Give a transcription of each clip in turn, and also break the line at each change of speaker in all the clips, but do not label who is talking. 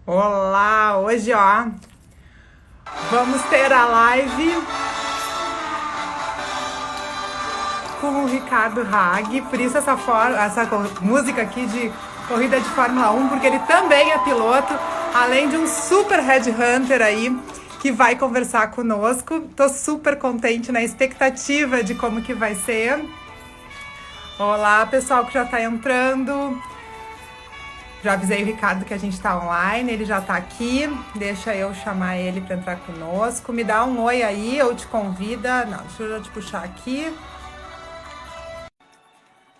Olá, hoje ó, vamos ter a live com o Ricardo Hag, por isso essa música aqui de corrida de Fórmula 1, porque ele também é piloto, além de um super headhunter aí, que vai conversar conosco. Tô super contente, na expectativa de como que vai ser. Olá, pessoal que já tá entrando. Já avisei o Ricardo que a gente tá online, ele já tá aqui. Deixa eu chamar ele para entrar conosco. Me dá um oi aí, ou te convida. Não, deixa eu te puxar aqui.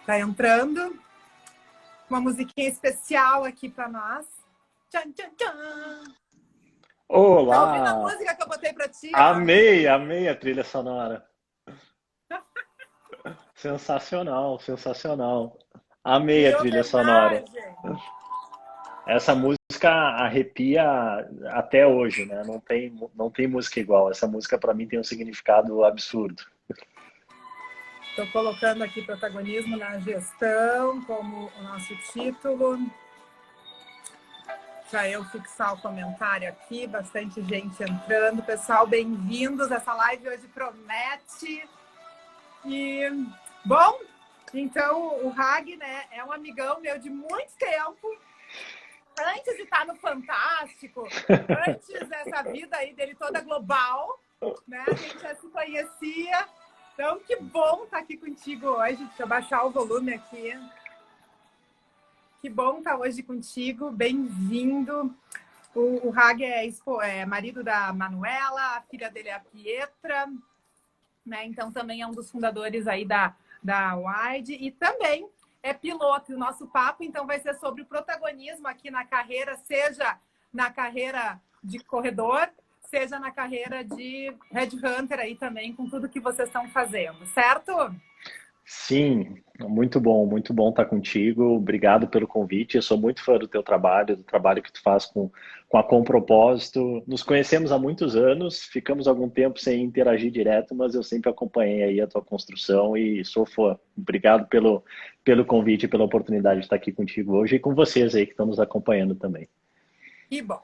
Tá entrando. Uma musiquinha especial aqui para nós. Tchan, tchan, tchan. Tá ouvindo a
Olá!
música que eu botei para ti, ó?
Amei, amei a trilha sonora. Sensacional, sensacional. Amei
Que
a trilha sonora.
homenagem!
Essa música arrepia até hoje, né? Não tem música igual. Essa música para mim tem um significado absurdo.
Estou colocando aqui protagonismo na gestão como o nosso título. Para eu fixar o comentário aqui, bastante gente entrando. Pessoal, bem-vindos. Essa live hoje promete. E, bom, então o Hag, né, é um amigão meu de muito tempo. Antes de estar no Fantástico, antes dessa vida aí dele toda global, né, a gente já se conhecia. Então, que bom estar aqui contigo hoje. Deixa eu baixar o volume aqui. Que bom estar hoje contigo, bem-vindo. O Hag é marido da Manuela, a filha dele é a Pietra, né? Então também é um dos fundadores aí da Wide e também é piloto. E o nosso papo então vai ser sobre o protagonismo aqui na carreira, seja na carreira de corredor, seja na carreira de headhunter aí também, com tudo que vocês estão fazendo, certo?
Sim, muito bom estar contigo. Obrigado pelo convite. Eu sou muito fã do teu trabalho, do trabalho que tu faz com a Com Propósito. Nos conhecemos há muitos anos, ficamos algum tempo sem interagir direto, mas eu sempre acompanhei aí a tua construção e sou fã. Obrigado pelo convite e pela oportunidade de estar aqui contigo hoje e com vocês aí que estão nos acompanhando também.
Que bom.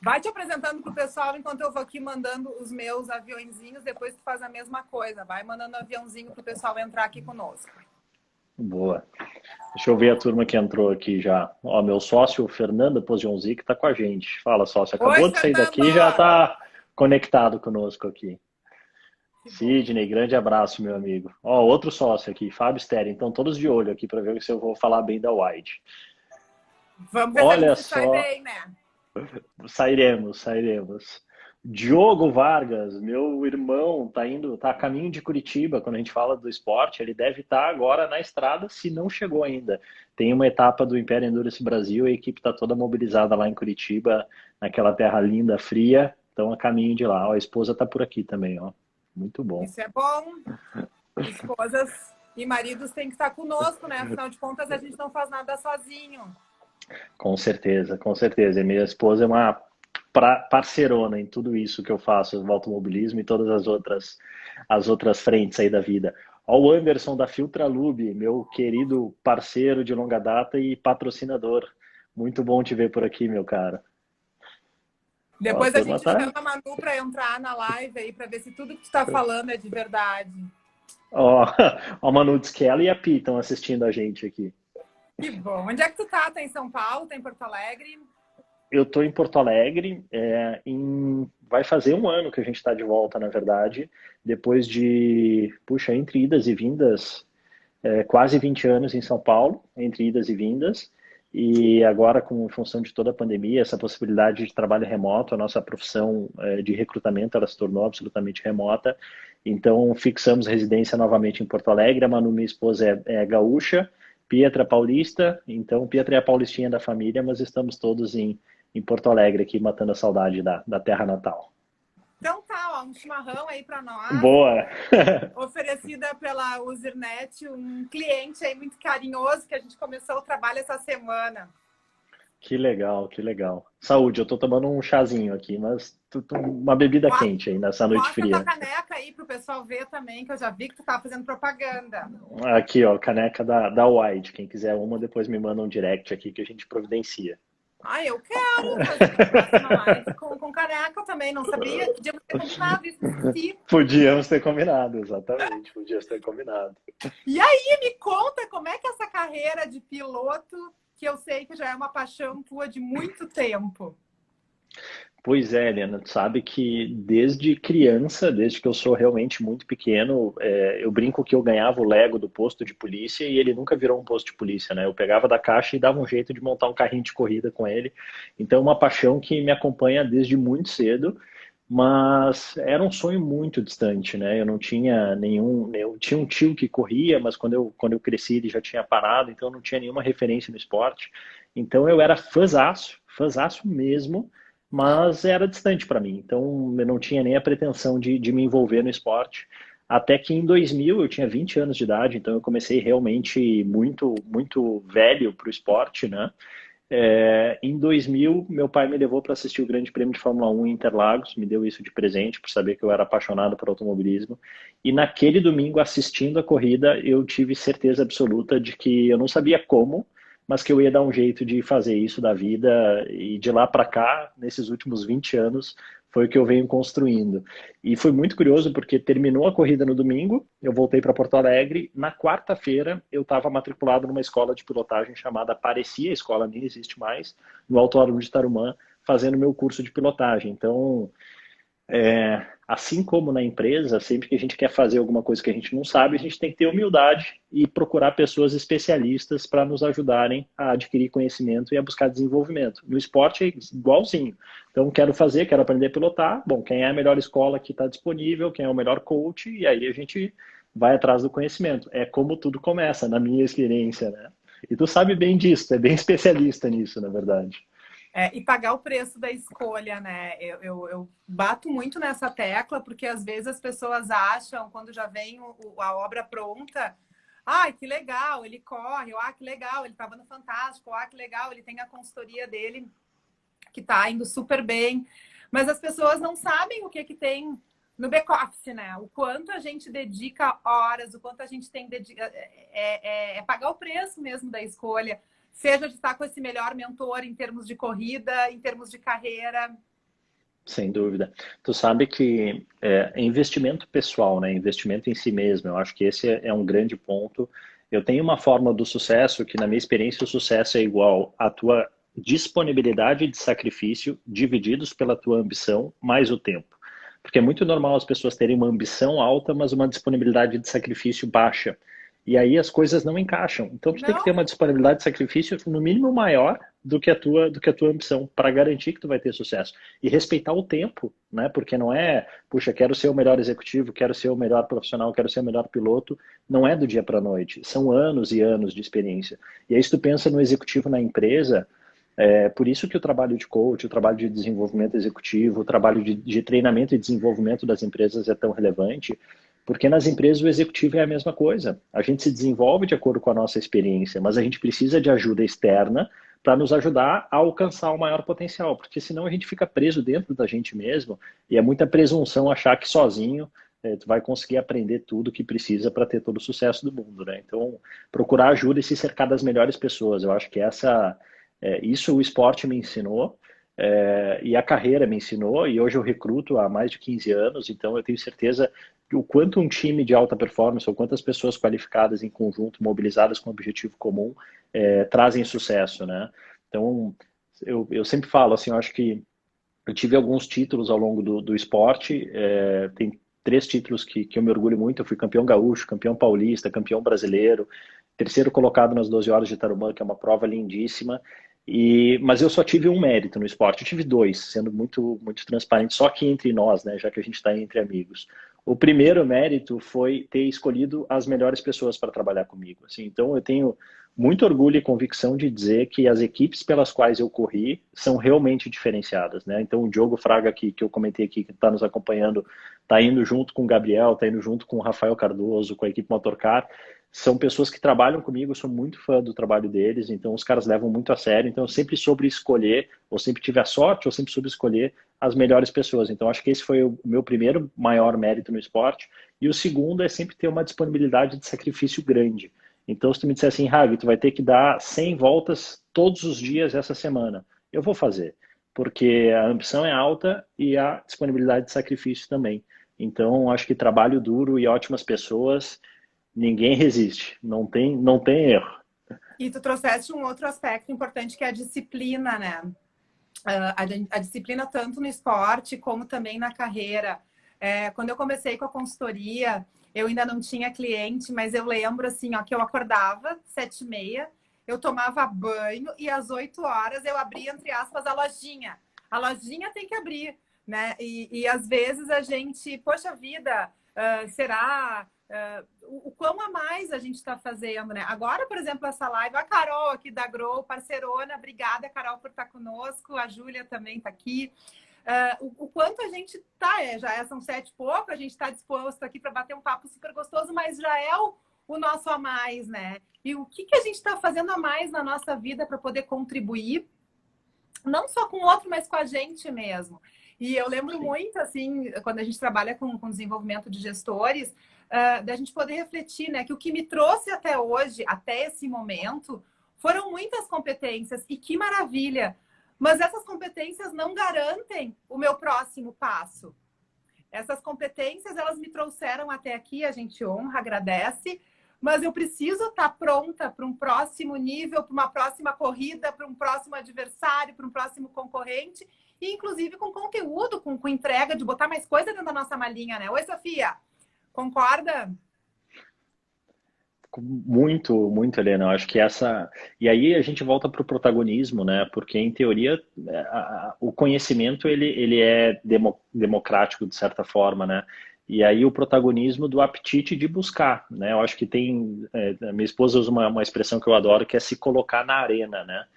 Vai te apresentando para o pessoal enquanto eu vou aqui mandando os meus aviãozinhos. Depois tu faz a mesma coisa. Vai mandando aviãozinho para o pessoal entrar aqui conosco.
Boa. Deixa eu ver a turma que entrou aqui já. Ó, meu sócio, o Fernando Pozionzi, que está com a gente. Fala, sócio.
Oi,
Acabou de sair
Fernando!
daqui e já está conectado conosco aqui.
Que bom.
Sidney, grande abraço, meu amigo. Ó, outro sócio aqui, Fábio Steri. Então, todos de olho aqui para ver se eu vou falar bem da Wide.
Vamos ver se a
Olha
gente sai
só,
bem, né?
sairemos, sairemos. Diogo Vargas, meu irmão, tá a caminho de Curitiba. Quando a gente fala do esporte, ele deve estar agora na estrada, se não chegou ainda. Tem uma etapa do Império Endurance Brasil, a equipe está toda mobilizada lá em Curitiba, naquela terra linda, fria. Então, a caminho de lá. Ó, a esposa está por aqui também, ó. Muito bom.
Isso é bom. Esposas e maridos têm que estar conosco, né? Afinal de contas, a gente não faz nada sozinho.
Com certeza, com certeza. E minha esposa é uma parceirona em tudo isso que eu faço, no automobilismo e todas as outras frentes aí da vida. Ó, o Anderson da Filtralube, meu querido parceiro de longa data e patrocinador. Muito bom te ver por aqui, meu cara. Ó, a
Depois a
turma
gente
tá.
chama a Manu para entrar na live aí, para ver se tudo que tu está falando é de verdade.
Ó, ó, a Manu diz que ela e a Pi estão assistindo a gente aqui.
Que bom. Onde é que tu tá? Tá em São Paulo? Tá em Porto Alegre?
Eu estou em Porto Alegre, vai fazer um ano que a gente está de volta, na verdade, depois de, puxa, entre idas e vindas, quase 20 anos em São Paulo, entre idas e vindas, e agora, com função de toda a pandemia, essa possibilidade de trabalho remoto, a nossa profissão de recrutamento, ela se tornou absolutamente remota, então fixamos residência novamente em Porto Alegre. A Manu, minha esposa, é gaúcha, Pietra é paulista, então Pietra é a paulistinha da família, mas estamos todos em Porto Alegre aqui, matando a saudade da terra natal.
Então tá, ó, um chimarrão aí para nós,
Boa!
oferecida pela Usernet, um cliente aí muito carinhoso que a gente começou o trabalho essa semana.
Que legal, que legal. Saúde, eu tô tomando um chazinho aqui, mas uma bebida quente aí nessa noite
Mostra tua
fria.
caneca aí pro pessoal ver também, que eu já vi que tu tá fazendo propaganda.
Aqui, ó, caneca da White. Quem quiser uma, depois me manda um direct aqui que a gente providencia.
Ai, eu quero fazer a próxima live com caneca também, não sabia? Podíamos ter combinado isso, esqueci.
Podíamos ter combinado, exatamente, podíamos ter combinado.
E aí, me conta como é que é essa carreira de piloto, que eu sei que já é uma paixão tua de muito tempo.
Pois é, Helena, tu sabe que desde criança, desde que eu sou realmente muito pequeno, eu brinco que eu ganhava o Lego do posto de polícia e ele nunca virou um posto de polícia, né? Eu pegava da caixa e dava um jeito de montar um carrinho de corrida com ele. Então, é uma paixão que me acompanha desde muito cedo, mas era um sonho muito distante, né? Eu não tinha nenhum. Eu tinha um tio que corria, mas quando eu cresci ele já tinha parado, então eu não tinha nenhuma referência no esporte. Então, eu era fãzaço mesmo, mas era distante para mim. Então, eu não tinha nem a pretensão de me envolver no esporte. Até que em 2000 eu tinha 20 anos de idade, então eu comecei realmente muito velho para o esporte, né? Em 2000, meu pai me levou para assistir o Grande Prêmio de Fórmula 1 em Interlagos, me deu isso de presente por saber que eu era apaixonado por automobilismo. E naquele domingo, assistindo a corrida, eu tive certeza absoluta de que eu não sabia como, mas que eu ia dar um jeito de fazer isso da vida. E de lá para cá, nesses últimos 20 anos, foi o que eu venho construindo. E foi muito curioso porque terminou a corrida no domingo, eu voltei para Porto Alegre. Na quarta-feira, eu estava matriculado numa escola de pilotagem chamada Parecia, a escola nem existe mais, no Autódromo de Tarumã, fazendo meu curso de pilotagem. Então, assim como na empresa, sempre que a gente quer fazer alguma coisa que a gente não sabe, a gente tem que ter humildade e procurar pessoas especialistas para nos ajudarem a adquirir conhecimento e a buscar desenvolvimento. No esporte é igualzinho. Então, quero aprender a pilotar. Bom, quem é a melhor escola que está disponível, quem é o melhor coach, e aí a gente vai atrás do conhecimento. É como tudo começa, na minha experiência, né? E tu sabe bem disso, tu é bem especialista nisso, na verdade.
E pagar o preço da escolha, né? Eu bato muito nessa tecla, porque às vezes as pessoas acham, quando já vem a obra pronta, ai, que legal, ele corre, ah, que legal, ele estava no Fantástico, ah, que legal, ele tem a consultoria dele que está indo super bem. Mas as pessoas não sabem o que tem no back-office, né? O quanto a gente dedica horas, o quanto a gente tem é pagar o preço mesmo da escolha, seja de estar com esse melhor mentor em termos de corrida, em termos de carreira.
Sem dúvida. Tu sabe que é investimento pessoal, né? Investimento em si mesmo. Eu acho que esse é um grande ponto. Eu tenho uma forma do sucesso que, na minha experiência, o sucesso é igual à tua disponibilidade de sacrifício divididos pela tua ambição mais o tempo. Porque é muito normal as pessoas terem uma ambição alta, mas uma disponibilidade de sacrifício baixa. E aí as coisas não encaixam. Então tu tem que ter
Não,
uma disponibilidade de sacrifício no mínimo maior do que a tua ambição para garantir que tu vai ter sucesso. E respeitar o tempo, né? Porque não é, puxa, quero ser o melhor executivo, quero ser o melhor profissional, quero ser o melhor piloto. Não é do dia para a noite. São anos e anos de experiência. E aí se tu pensa no executivo na empresa, por isso que o trabalho de coach, o trabalho de desenvolvimento executivo, o trabalho de treinamento e desenvolvimento das empresas é tão relevante, porque nas empresas o executivo é a mesma coisa. A gente se desenvolve de acordo com a nossa experiência, mas a gente precisa de ajuda externa para nos ajudar a alcançar o maior potencial, porque senão a gente fica preso dentro da gente mesmo e é muita presunção achar que sozinho tu vai conseguir aprender tudo que precisa para ter todo o sucesso do mundo, né? Então, procurar ajuda e se cercar das melhores pessoas. Eu acho que isso o esporte me ensinou, e a carreira me ensinou, e hoje eu recruto há mais de 15 anos, então eu tenho certeza que o quanto um time de alta performance, ou quantas pessoas qualificadas em conjunto, mobilizadas com um objetivo comum, trazem sucesso, né? Então, eu sempre falo assim, eu acho que eu tive alguns títulos ao longo do esporte, tem 3 títulos que eu me orgulho muito. Eu fui campeão gaúcho, campeão paulista, campeão brasileiro, terceiro colocado nas 12 horas de Tarumã, que é uma prova lindíssima. Mas eu só tive um mérito no esporte, eu tive dois, sendo muito transparente, só que entre nós, né, já que a gente está entre amigos. O primeiro mérito foi ter escolhido as melhores pessoas para trabalhar comigo. Assim, então eu tenho muito orgulho e convicção de dizer que as equipes pelas quais eu corri são realmente diferenciadas, né? Então o Diogo Fraga que eu comentei aqui, que está nos acompanhando, está indo junto com o Gabriel, está indo junto com o Rafael Cardoso, com a equipe Motorcar. São pessoas que trabalham comigo, eu sou muito fã do trabalho deles, então os caras levam muito a sério. Então eu sempre soube escolher, ou sempre tive a sorte, ou sempre soube escolher as melhores pessoas. Então acho que esse foi o meu primeiro maior mérito no esporte. E o segundo é sempre ter uma disponibilidade de sacrifício grande. Então se tu me disser assim, Hag, tu vai ter que dar 100 voltas todos os dias essa semana. eu vou fazer, porque a ambição é alta e a disponibilidade de sacrifício também. Então, acho que trabalho duro e ótimas pessoas, ninguém resiste, não tem erro.
E tu trouxeste um outro aspecto importante que é a disciplina, né? A disciplina tanto no esporte como também na carreira. Quando eu comecei com a consultoria, eu ainda não tinha cliente, mas eu lembro assim, ó, que eu acordava 7h30, eu tomava banho e às 8 horas eu abria, entre aspas, a lojinha. A lojinha tem que abrir, né? E às vezes a gente, poxa vida, será... o quão a mais a gente está fazendo, né? Agora, por exemplo, essa live, a Carol aqui da Grow, parceirona, obrigada, Carol, por estar conosco, a Júlia também está aqui. O quanto a gente tá, são 7 e pouco, a gente está disposto aqui para bater um papo super gostoso, mas já é o nosso a mais, né? E o que a gente está fazendo a mais na nossa vida para poder contribuir, não só com o outro, mas com a gente mesmo. E eu lembro muito, assim, quando a gente trabalha com desenvolvimento de gestores, da gente poder refletir, né, que o que me trouxe até hoje, até esse momento, foram muitas competências, e que maravilha! Mas essas competências não garantem o meu próximo passo. Essas competências, elas me trouxeram até aqui, a gente honra, agradece, mas eu preciso estar pronta para um próximo nível, para uma próxima corrida, para um próximo adversário, para um próximo concorrente, e inclusive com conteúdo, com entrega, de botar mais coisa dentro da nossa malinha, né? Oi, Sofia, concorda?
Muito, muito, Helena. Eu acho que essa. E aí a gente volta para o protagonismo, né? Porque, em teoria, o conhecimento ele é democrático, de certa forma, né? E aí o protagonismo do apetite de buscar, né? Eu acho que tem. Minha esposa usa uma expressão que eu adoro, que é se colocar na arena, né?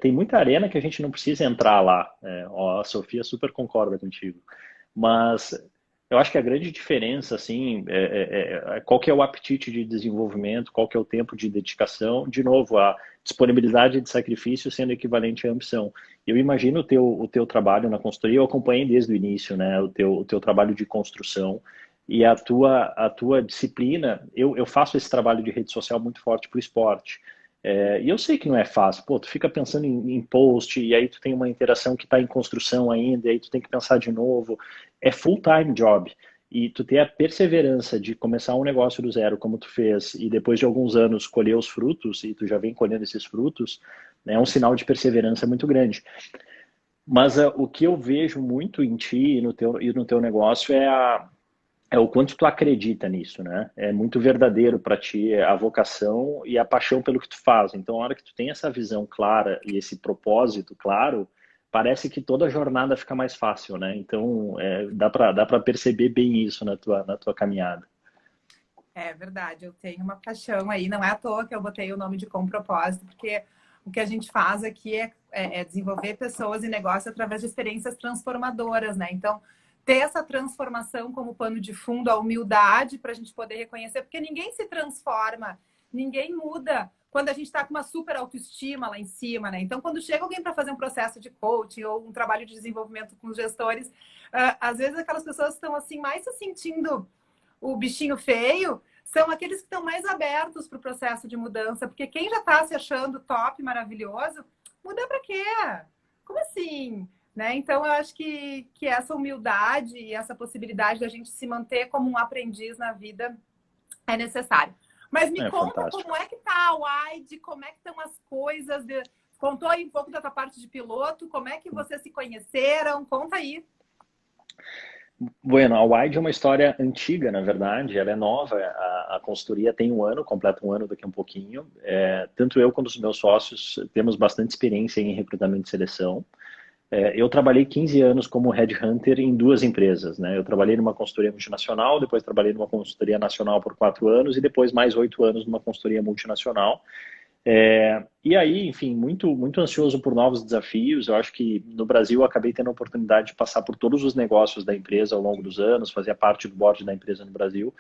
Tem muita arena que a gente não precisa entrar lá. Ó, a Sofia super concorda contigo. Mas eu acho que a grande diferença, assim, qual que é o apetite de desenvolvimento, qual que é o tempo de dedicação, de novo, a disponibilidade de sacrifício sendo equivalente à ambição. Eu imagino o teu trabalho na consultoria, eu acompanhei desde o início, né, o teu trabalho de construção e a tua disciplina. Eu faço esse trabalho de rede social muito forte para o esporte. E eu sei que não é fácil. Pô, tu fica pensando em post, e aí tu tem uma interação que está em construção ainda, e aí tu tem que pensar de novo. É full-time job. E tu ter a perseverança de começar um negócio do zero, como tu fez, e depois de alguns anos colher os frutos, e tu já vem colhendo esses frutos, né, é um sinal de perseverança muito grande. Mas o que eu vejo muito em ti e no teu negócio é o quanto tu acredita nisso, né? É muito verdadeiro para ti a vocação e a paixão pelo que tu faz. Então, a hora que tu tem essa visão clara e esse propósito claro, parece que toda a jornada fica mais fácil, né? Então, dá para perceber bem isso na tua caminhada.
É verdade, eu tenho uma paixão aí, não é à toa que eu botei o nome de Com Propósito, porque o que a gente faz aqui é desenvolver pessoas e negócios através de experiências transformadoras, né? Então, ter essa transformação como pano de fundo, a humildade para a gente poder reconhecer, porque ninguém se transforma, ninguém muda quando a gente está com uma super autoestima lá em cima, né? Então, quando chega alguém para fazer um processo de coaching ou um trabalho de desenvolvimento com os gestores, às vezes aquelas pessoas estão assim mais se sentindo o bichinho feio, são aqueles que estão mais abertos para o processo de mudança, porque quem já está se achando top, maravilhoso, muda para quê? Como assim? Né? Então, eu acho que essa humildade e essa possibilidade da gente se manter como um aprendiz na vida é necessário. Mas me
É
conta
fantástico.
como é que tá a Wide, como é que estão as coisas. Contou aí um pouco da tua parte de piloto, como é que vocês se conheceram? Conta aí.
Bueno, a Wide é uma história antiga, na verdade, ela é nova, a consultoria tem um ano, completa um ano daqui a um pouquinho. Tanto eu quanto os meus sócios temos bastante experiência em recrutamento e seleção. Eu trabalhei 15 anos como headhunter em duas empresas, né? Eu trabalhei numa consultoria multinacional, depois trabalhei numa consultoria nacional por 4 anos e depois mais 8 anos numa consultoria multinacional. E aí, enfim, muito, muito ansioso por novos desafios. Eu acho que no Brasil eu acabei tendo a oportunidade de passar por todos os negócios da empresa ao longo dos anos, fazia parte do board da empresa no Brasil.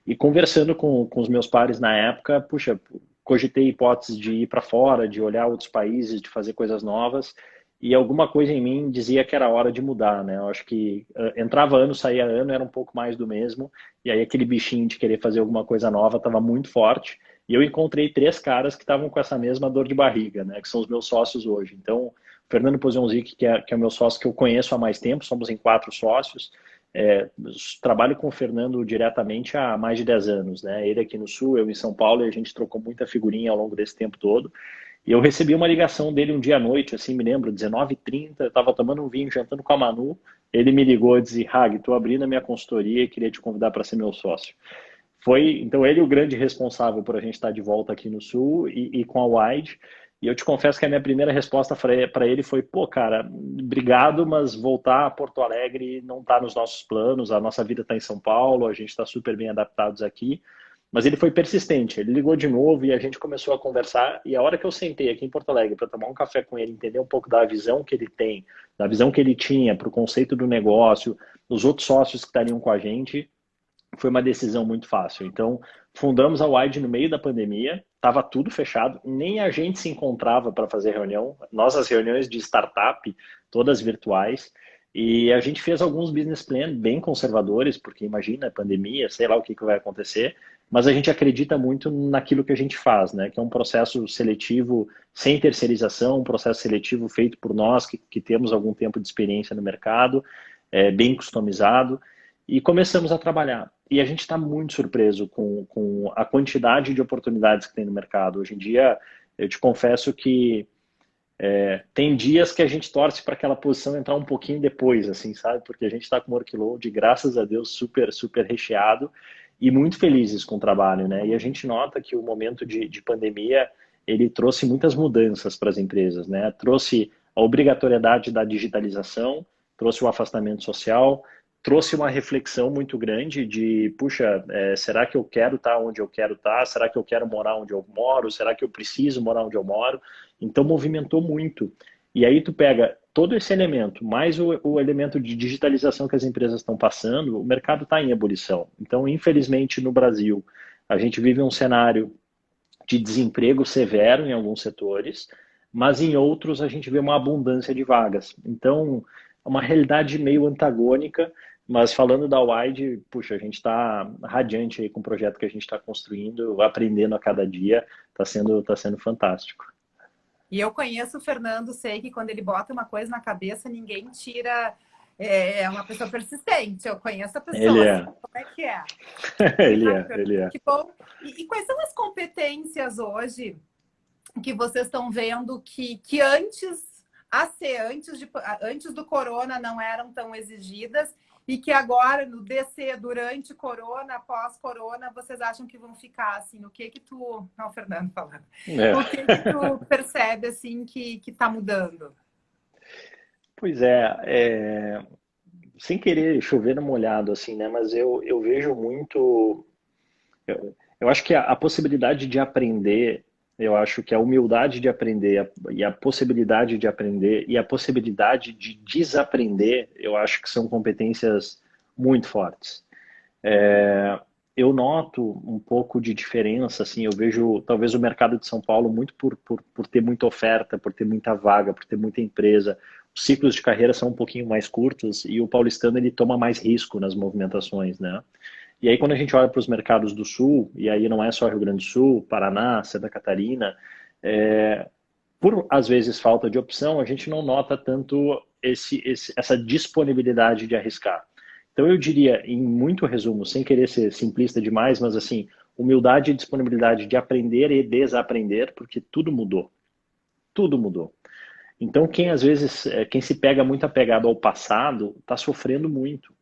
E conversando com os meus pares na época, puxa, cogitei hipóteses de ir para fora, de olhar outros países, de fazer coisas novas. E alguma coisa em mim dizia que era hora de mudar, né? Eu acho que entrava ano, saía ano, era um pouco mais do mesmo. E aí aquele bichinho de querer fazer alguma coisa nova estava muito forte. E eu encontrei três caras que estavam com essa mesma dor de barriga, né? Que são os meus sócios hoje. Então, Fernando Pozionzik, que é o meu sócio que eu conheço há mais tempo, somos em 4 sócios. Trabalho com o Fernando diretamente há mais de 10 anos, né? Ele aqui no Sul, eu em São Paulo, e a gente trocou muita figurinha ao longo desse tempo todo. E eu recebi uma ligação dele um dia à noite, assim, me lembro, 19h30, eu estava tomando um vinho, jantando com a Manu, ele me ligou e disse, Hag, estou abrindo a minha consultoria e queria te convidar para ser meu sócio. Então, ele é o grande responsável por a gente estar de volta aqui no Sul e com a Wide. E eu te confesso que a minha primeira resposta para ele foi, pô, cara, obrigado, mas voltar a Porto Alegre não está nos nossos planos, a nossa vida está em São Paulo, a gente está super bem adaptados aqui. Mas ele foi persistente, ele ligou de novo e a gente começou a conversar. E a hora que eu sentei aqui em Porto Alegre para tomar um café com ele, entender um pouco da visão que ele tem, da visão que ele tinha para o conceito do negócio, os outros sócios que estariam com a gente, foi uma decisão muito fácil. Então, fundamos a Wide no meio da pandemia, estava tudo fechado, nem a gente se encontrava para fazer reunião. Nossas reuniões de startup, todas virtuais. E a gente fez alguns business plan bem conservadores, porque imagina, pandemia, sei lá o que vai acontecer, mas a gente acredita muito naquilo que a gente faz, né? Que é um processo seletivo sem terceirização, um processo seletivo feito por nós, que temos algum tempo de experiência no mercado, bem customizado, e começamos a trabalhar. E a gente está muito surpreso com a quantidade de oportunidades que tem no mercado. Hoje em dia, eu te confesso que tem dias que a gente torce para aquela posição entrar um pouquinho depois, assim, sabe? Porque a gente está com o workload, graças a Deus, super, super recheado e muito felizes com o trabalho, né? E a gente nota que o momento de pandemia, ele trouxe muitas mudanças para as empresas, né? Trouxe a obrigatoriedade da digitalização, trouxe o afastamento social, trouxe uma reflexão muito grande de, puxa, será que eu quero estar onde eu quero estar? Será que eu quero morar onde eu moro? Será que eu preciso morar onde eu moro? Então movimentou muito. E aí tu pega todo esse elemento, mais o elemento de digitalização que as empresas estão passando, o mercado está em ebulição. Então, infelizmente, no Brasil, a gente vive um cenário de desemprego severo em alguns setores, mas em outros a gente vê uma abundância de vagas. Então, é uma realidade meio antagônica, mas falando da Wide, puxa, a gente está radiante aí com o projeto que a gente está construindo, aprendendo a cada dia, tá sendo fantástico.
E eu conheço o Fernando, sei que quando ele bota uma coisa na cabeça, ninguém tira. É uma pessoa persistente. Eu conheço a
Ele
pessoa,
é.
assim, como é que é. Que
Ele é,
bacana,
ele é.
que bom. E quais são as competências hoje que vocês estão vendo que antes do corona não eram tão exigidas e que agora, no DC, durante corona, pós-corona, vocês acham que vão ficar assim? O que tu... Não, Fernando falando. O que tu percebe assim que está mudando?
Pois sem querer chover no molhado, assim, né? Mas eu vejo muito. Eu acho que a possibilidade de aprender, eu acho que a humildade de aprender e a possibilidade de aprender e a possibilidade de desaprender, eu acho que são competências muito fortes. Eu noto um pouco de diferença, assim, eu vejo talvez o mercado de São Paulo muito por ter muita oferta, por ter muita vaga, por ter muita empresa. Os ciclos de carreira são um pouquinho mais curtos e o paulistano ele toma mais risco nas movimentações, né? E aí quando a gente olha para os mercados do Sul, e aí não é só Rio Grande do Sul, Paraná, Santa Catarina, por às vezes falta de opção, a gente não nota tanto essa disponibilidade de arriscar. Então eu diria, em muito resumo, sem querer ser simplista demais, mas assim, humildade e disponibilidade de aprender e desaprender, porque tudo mudou. Tudo mudou. Então quem às vezes, quem se pega muito apegado ao passado, está sofrendo muito.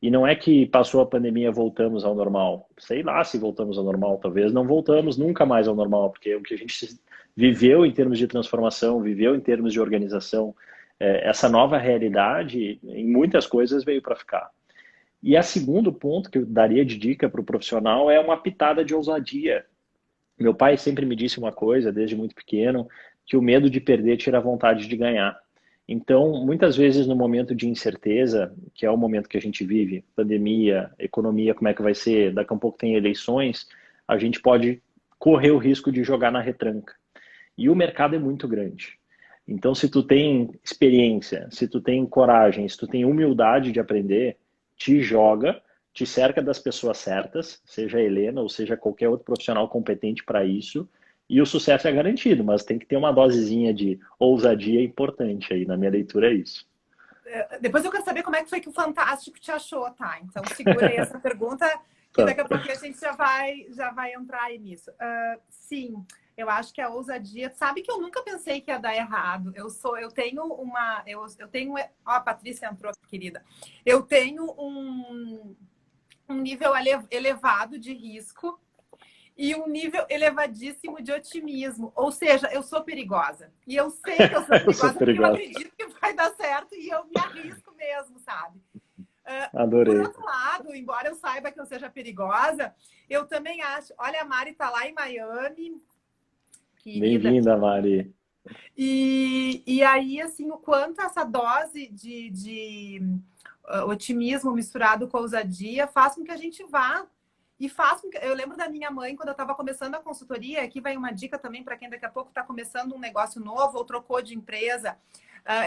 E não é que passou a pandemia voltamos ao normal. Sei lá se voltamos ao normal, talvez não voltamos nunca mais ao normal, porque o que a gente viveu em termos de transformação, viveu em termos de organização, essa nova realidade, em muitas coisas veio para ficar. E a segundo ponto que eu daria de dica para o profissional é uma pitada de ousadia. Meu pai sempre me disse uma coisa, desde muito pequeno, que o medo de perder tira a vontade de ganhar. Então, muitas vezes no momento de incerteza, que é o momento que a gente vive, pandemia, economia, como é que vai ser, daqui a um pouco tem eleições, a gente pode correr o risco de jogar na retranca. E o mercado é muito grande. Então, se tu tem experiência, se tu tem coragem, se tu tem humildade de aprender, te joga, te cerca das pessoas certas, seja a Helena ou seja qualquer outro profissional competente para isso, e o sucesso é garantido, mas tem que ter uma dosezinha de ousadia importante aí, na minha leitura é isso.
Depois eu quero saber como é que foi que o Fantástico te achou, tá? Então segura aí essa pergunta, que
Tá.
daqui a pouco a gente já vai entrar aí nisso. Sim, eu acho que a ousadia. Sabe que eu nunca pensei que ia dar errado. Eu tenho uma. Eu tenho. Ó, a Patrícia entrou, querida. Eu tenho um nível elevado de risco e um nível elevadíssimo de otimismo. Ou seja, eu sou perigosa. E eu sei que eu sou
Eu sou
perigosa porque eu
perigoso.
acredito que vai dar certo e eu me arrisco mesmo, sabe? Por
Adorei.
outro lado, embora eu saiba que eu seja perigosa, eu também acho. Olha, a Mari tá lá em Miami, querida.
Bem-vinda, Mari.
E aí, assim, o quanto essa dose de otimismo misturado com ousadia faz com que a gente vá. E faz com que... Eu lembro da minha mãe, quando eu estava começando a consultoria, aqui vai uma dica também para quem daqui a pouco está começando um negócio novo ou trocou de empresa.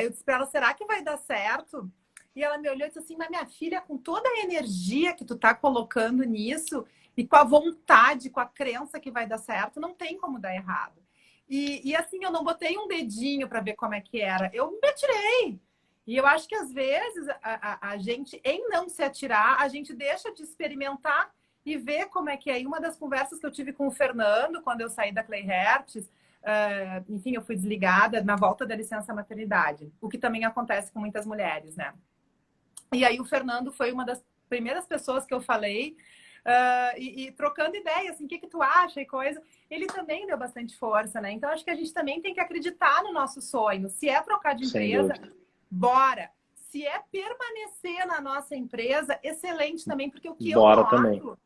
Eu disse para ela, será que vai dar certo? E ela me olhou e disse assim, mas minha filha, com toda a energia que tu tá colocando nisso e com a vontade, com a crença que vai dar certo, não tem como dar errado. E assim, eu não botei um dedinho para ver como é que era. Eu me atirei. E eu acho que às vezes a gente, em não se atirar, a gente deixa de experimentar e ver como é que é. E uma das conversas que eu tive com o Fernando, quando eu saí da Clay Hertz, enfim, eu fui desligada na volta da licença maternidade, o que também acontece com muitas mulheres, né? E aí o Fernando foi uma das primeiras pessoas que eu falei, e trocando ideia, assim, o que tu acha e coisa. Ele também deu bastante força, né? Então acho que a gente também tem que acreditar no nosso sonho. Se é trocar de
Sem
empresa,
dúvida.
bora. Se é permanecer na nossa empresa, excelente também, porque o que eu
Bora também.
noto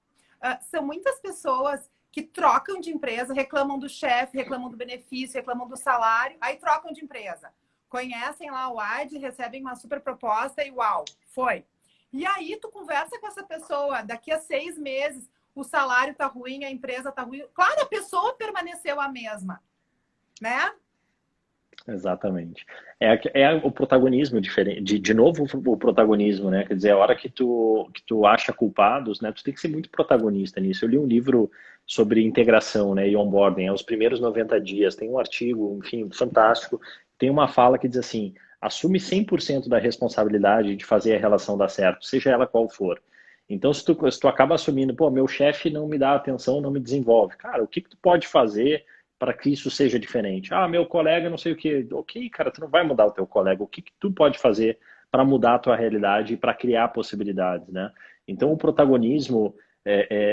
são muitas pessoas que trocam de empresa, reclamam do chefe, reclamam do benefício, reclamam do salário, aí trocam de empresa. Conhecem lá o AD, recebem uma super proposta e uau, foi. E aí tu conversa com essa pessoa, daqui a 6 meses o salário tá ruim, a empresa tá ruim. Claro, a pessoa permaneceu a mesma, né?
Exatamente. É o protagonismo diferente, de novo o protagonismo, né? Quer dizer, a hora que tu acha culpados, né? Tu tem que ser muito protagonista nisso. Eu li um livro sobre integração, né? E onboarding, é os primeiros 90 dias. Tem um artigo, enfim, fantástico. Tem uma fala que diz assim: assume 100% da responsabilidade de fazer a relação dar certo, seja ela qual for. Então, se tu acaba assumindo, pô, meu chefe não me dá atenção, não me desenvolve. Cara, o que tu pode fazer para que isso seja diferente? Ah, meu colega não sei o quê. Ok, cara, tu não vai mudar o teu colega. O que tu pode fazer para mudar a tua realidade e para criar possibilidades, né? Então, o protagonismo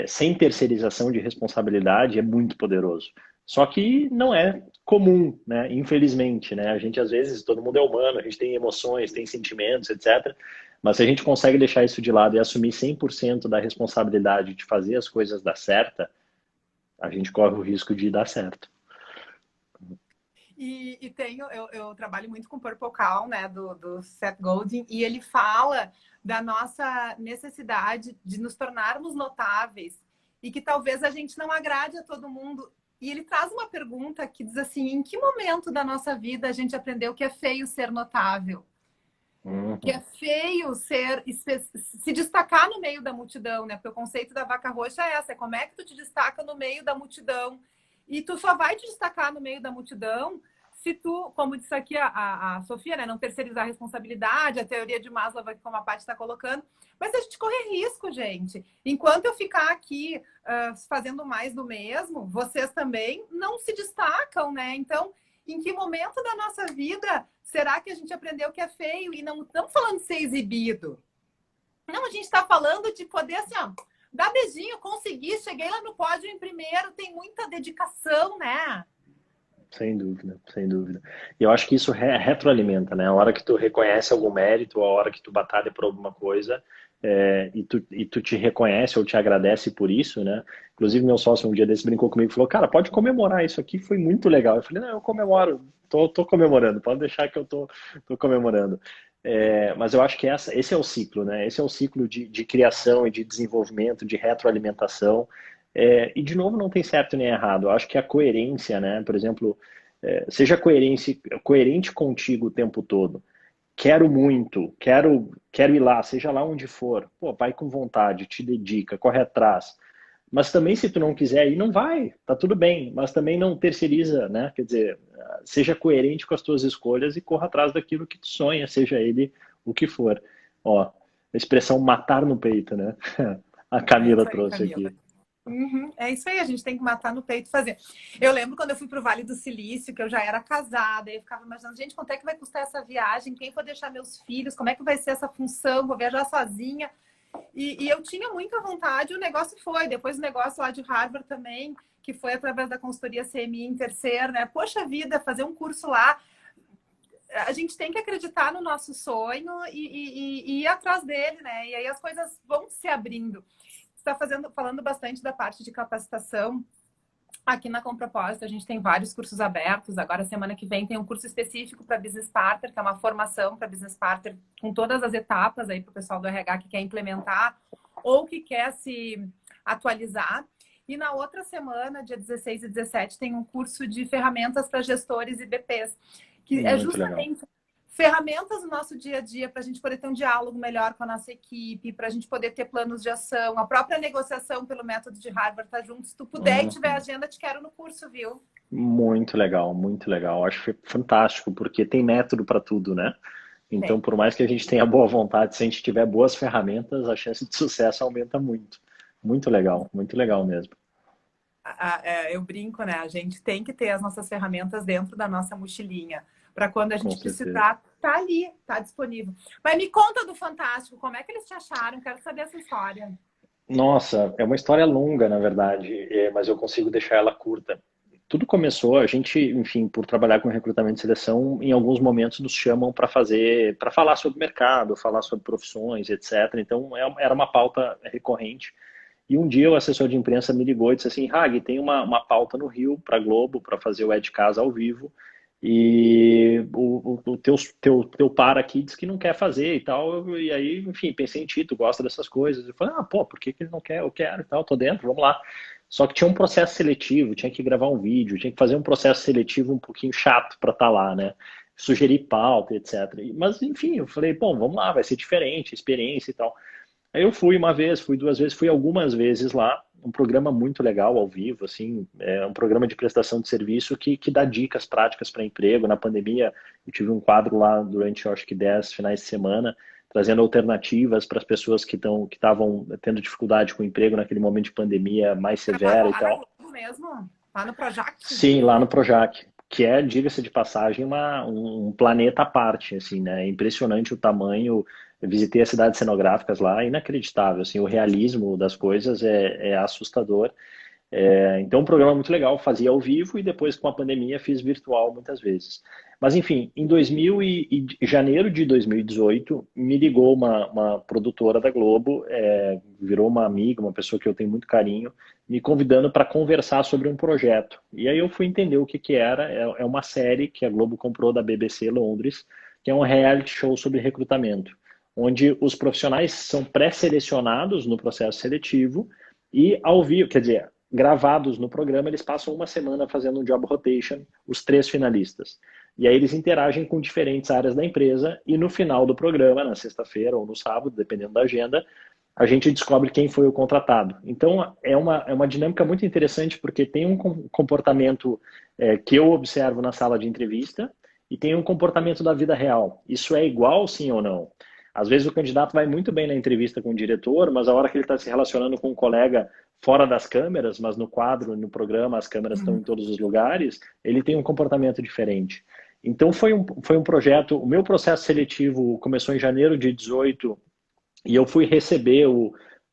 sem terceirização de responsabilidade é muito poderoso. Só que não é comum, né? Infelizmente, né? A gente, às vezes, todo mundo é humano, a gente tem emoções, tem sentimentos, etc. Mas se a gente consegue deixar isso de lado e assumir 100% da responsabilidade de fazer as coisas dar certo, a gente corre o risco de dar certo.
E tenho, eu trabalho muito com o Purple Call, né, do Seth Godin, e ele fala da nossa necessidade de nos tornarmos notáveis e que talvez a gente não agrade a todo mundo. E ele traz uma pergunta que diz assim: em que momento da nossa vida a gente aprendeu que é feio ser notável? Que é
Uhum.
feio se destacar no meio da multidão, né? Porque o conceito da vaca roxa é essa: é como é que tu te destaca no meio da multidão. E tu só vai te destacar no meio da multidão se tu, como disse aqui a Sofia, né, não terceirizar a responsabilidade, a teoria de Maslow, como a Paty está colocando. Mas a gente corre risco, gente. Enquanto eu ficar aqui fazendo mais do mesmo, vocês também não se destacam, né? Então, em que momento da nossa vida será que a gente aprendeu que é feio? E não estamos falando de ser exibido. Não, a gente está falando de poder, assim, ó, dar beijinho, conseguir, cheguei lá no pódio em primeiro, tem muita dedicação, né?
Sem dúvida, sem dúvida. E eu acho que isso retroalimenta, né? A hora que tu reconhece algum mérito, a hora que tu batalha por alguma coisa, e tu te reconhece ou te agradece por isso, né? Inclusive, meu sócio um dia desse brincou comigo e falou: cara, pode comemorar, isso aqui foi muito legal. Eu falei: não, eu comemoro, tô comemorando, pode deixar que eu tô comemorando. Mas eu acho que esse é o ciclo, né? Esse é o ciclo de criação e de desenvolvimento, de retroalimentação. E, de novo, não tem certo nem errado. Eu acho que a coerência, né? Por exemplo, seja coerente contigo o tempo todo. Quero muito, quero ir lá, seja lá onde for. Pô, vai com vontade, te dedica, corre atrás. Mas também, se tu não quiser ir, não vai, tá tudo bem. Mas também não terceiriza, né? Quer dizer, seja coerente com as tuas escolhas e corra atrás daquilo que tu sonha, seja ele o que for. Ó, a expressão matar no peito, né? A
É
Camila
isso aí,
trouxe
Camila.
aqui.
Uhum, é isso aí, a gente tem que matar no peito e fazer. Eu lembro quando eu fui para o Vale do Silício, que eu já era casada, e eu ficava imaginando, gente, quanto é que vai custar essa viagem? Quem for deixar meus filhos? Como é que vai ser essa função? Vou viajar sozinha. E eu tinha muita vontade, o negócio foi. Depois o negócio lá de Harvard também, que foi através da consultoria CMI Intercer, né? Poxa vida, fazer um curso lá. A gente tem que acreditar no nosso sonho e ir atrás dele, né? E aí as coisas vão se abrindo. Você está falando bastante da parte de capacitação. Aqui na Compropósito, a gente tem vários cursos abertos. Agora, semana que vem, tem um curso específico para Business Partner, que é uma formação para Business Partner com todas as etapas aí para o pessoal do RH que quer implementar ou que quer se atualizar. E na outra semana, dia 16 e 17, tem um curso de ferramentas para gestores e BPs, que é
Muito legal.
justamente ferramentas no nosso dia a dia para a gente poder ter um diálogo melhor com a nossa equipe, para a gente poder ter planos de ação, a própria negociação pelo método de Harvard tá junto. Se tu puder e tiver
Uhum.
agenda, te quero no curso, viu?
Muito legal, muito legal. Acho fantástico, porque tem método para tudo, né? Então,
Tem.
por mais que a gente tenha boa vontade, se a gente tiver boas ferramentas, a chance de sucesso aumenta muito. Muito legal mesmo.
Eu brinco, né? A gente tem que ter as nossas ferramentas dentro da nossa mochilinha, para quando a
Com
gente
certeza.
precisar, tá ali, tá disponível. Mas me conta do Fantástico, como é que eles te acharam? Quero saber essa história.
Nossa, é uma história longa, na verdade, mas eu consigo deixar ela curta. Tudo começou, a gente, enfim, por trabalhar com recrutamento e seleção, em alguns momentos nos chamam para fazer, para falar sobre mercado, falar sobre profissões, etc. Então, era uma pauta recorrente. E um dia o assessor de imprensa me ligou e disse assim, Hag, tem uma pauta no Rio para Globo para fazer o É de Casa ao vivo e o teu par aqui diz que não quer fazer e tal. E aí, enfim, pensei em ti, tu gosta dessas coisas. Eu falei, pô, por que ele não quer? Eu quero e tal, tô dentro, vamos lá. Só que tinha um processo seletivo, tinha que gravar um vídeo, tinha que fazer um processo seletivo um pouquinho chato para estar lá, né? Sugerir pauta, etc. Mas, enfim, eu falei, bom, vamos lá, vai ser diferente, experiência e tal. Aí eu fui uma vez, fui duas vezes, fui algumas vezes lá. Um programa muito legal ao vivo, assim, é um programa de prestação de serviço que dá dicas práticas para emprego. Na pandemia, eu tive um quadro lá durante, eu acho que 10 finais de semana, trazendo alternativas para as pessoas que estavam tendo dificuldade com o emprego naquele momento de pandemia mais severa
Gravaram
e
lá na
tal.
Globo mesmo? Lá no Projac?
Sim, lá no Projac, que é, diga-se de passagem, um planeta à parte, assim, né? É impressionante o tamanho. Eu visitei as cidades cenográficas lá, inacreditável, assim, o realismo das coisas é assustador. Então, um programa muito legal, fazia ao vivo e depois com a pandemia fiz virtual muitas vezes. Mas enfim, em janeiro de 2018, me ligou uma produtora da Globo, virou uma amiga, uma pessoa que eu tenho muito carinho, me convidando para conversar sobre um projeto. E aí eu fui entender o que que era. É uma série que a Globo comprou da BBC Londres, que é um reality show sobre recrutamento, onde os profissionais são pré-selecionados no processo seletivo e ao vivo, quer dizer, gravados no programa, eles passam uma semana fazendo um job rotation, os três finalistas. E aí eles interagem com diferentes áreas da empresa e no final do programa, na sexta-feira ou no sábado, dependendo da agenda, a gente descobre quem foi o contratado. Então é uma dinâmica muito interessante porque tem um comportamento que eu observo na sala de entrevista e tem um comportamento da vida real. Isso é igual, sim ou não? Às vezes o candidato vai muito bem na entrevista com o diretor, mas a hora que ele está se relacionando com um colega fora das câmeras, mas no quadro, no programa, as câmeras estão em todos os lugares, ele tem um comportamento diferente. Então foi um projeto, o meu processo seletivo começou em janeiro de 18 e eu fui receber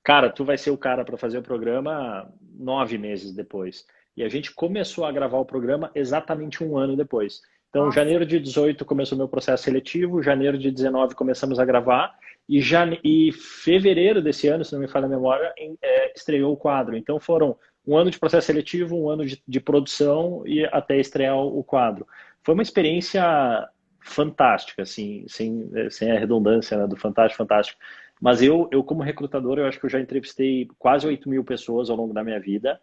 cara, tu vai ser o cara para fazer o programa 9 meses depois. E a gente começou a gravar o programa exatamente um ano depois. Então,
Nossa,
janeiro de 18 começou meu processo seletivo, janeiro de 19 começamos a gravar, e fevereiro desse ano, se não me falha a memória, estreou o quadro. Então foram um ano de processo seletivo, um ano de produção e até estrear o quadro. Foi uma experiência fantástica, assim, sem a redundância, né, do fantástico, fantástico. Mas eu como recrutador, eu acho que eu já entrevistei quase 8.000 pessoas ao longo da minha vida.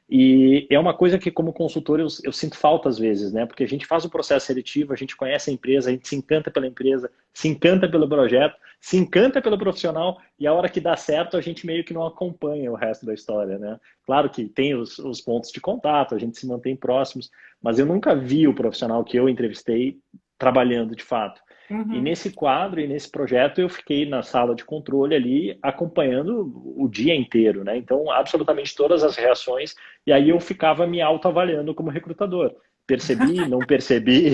E é uma coisa que, como consultor, eu sinto falta às vezes, né? Porque a gente faz o processo seletivo, a gente conhece a empresa, a gente se encanta pela empresa, se encanta pelo projeto, se encanta pelo profissional, e a hora que dá certo, a gente meio que não acompanha o resto da história, né? Claro que tem os pontos de contato, a gente se mantém próximos, mas eu nunca vi o profissional que eu entrevistei trabalhando de fato. E
Uhum.
nesse quadro e nesse projeto eu fiquei na sala de controle ali acompanhando o dia inteiro, né? Então, absolutamente todas as reações, e aí eu ficava me autoavaliando como recrutador. Percebi, não percebi,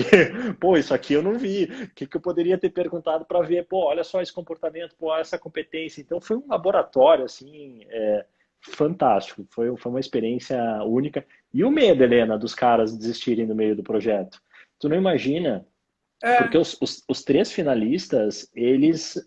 pô, isso aqui eu não vi. O que eu poderia ter perguntado para ver? Pô, olha só esse comportamento, pô, essa competência. Então, foi um laboratório, assim, fantástico. Foi uma experiência única. E o medo, Helena, dos caras desistirem no meio do projeto. Tu não imagina
É.
porque os três finalistas, eles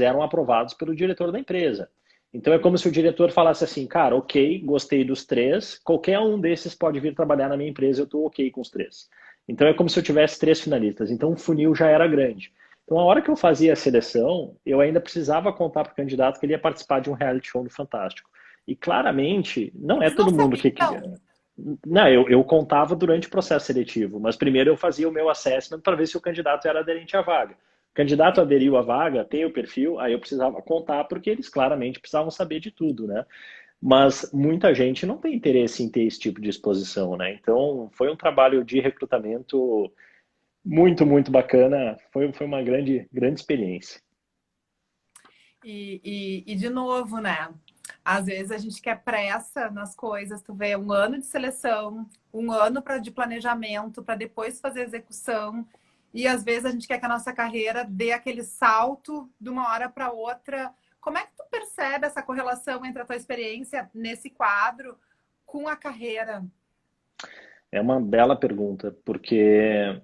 eram aprovados pelo diretor da empresa. Então é como se o diretor falasse assim, cara, ok, gostei dos três, qualquer um desses pode vir trabalhar na minha empresa, eu estou ok com os três. Então é como se eu tivesse três finalistas. Então o funil já era grande. Então a hora que eu fazia a seleção, eu ainda precisava contar para o candidato que ele ia participar de um reality show no Fantástico. E claramente, não é
Eles não
todo mundo que
sabiam.
não, eu contava durante o processo seletivo, mas primeiro eu fazia o meu assessment para ver se o candidato era aderente à vaga. O candidato aderiu à vaga, tem o perfil, aí eu precisava contar, porque eles claramente precisavam saber de tudo, né? Mas muita gente não tem interesse em ter esse tipo de exposição, né? Então, foi um trabalho de recrutamento muito, muito bacana. Foi uma grande experiência.
De novo, né? Às vezes a gente quer pressa nas coisas, tu vê um ano de seleção, um ano de planejamento, para depois fazer execução. E às vezes a gente quer que a nossa carreira dê aquele salto de uma hora para outra. Como é que tu percebe essa correlação entre a tua experiência nesse quadro com a carreira?
É uma bela pergunta, porque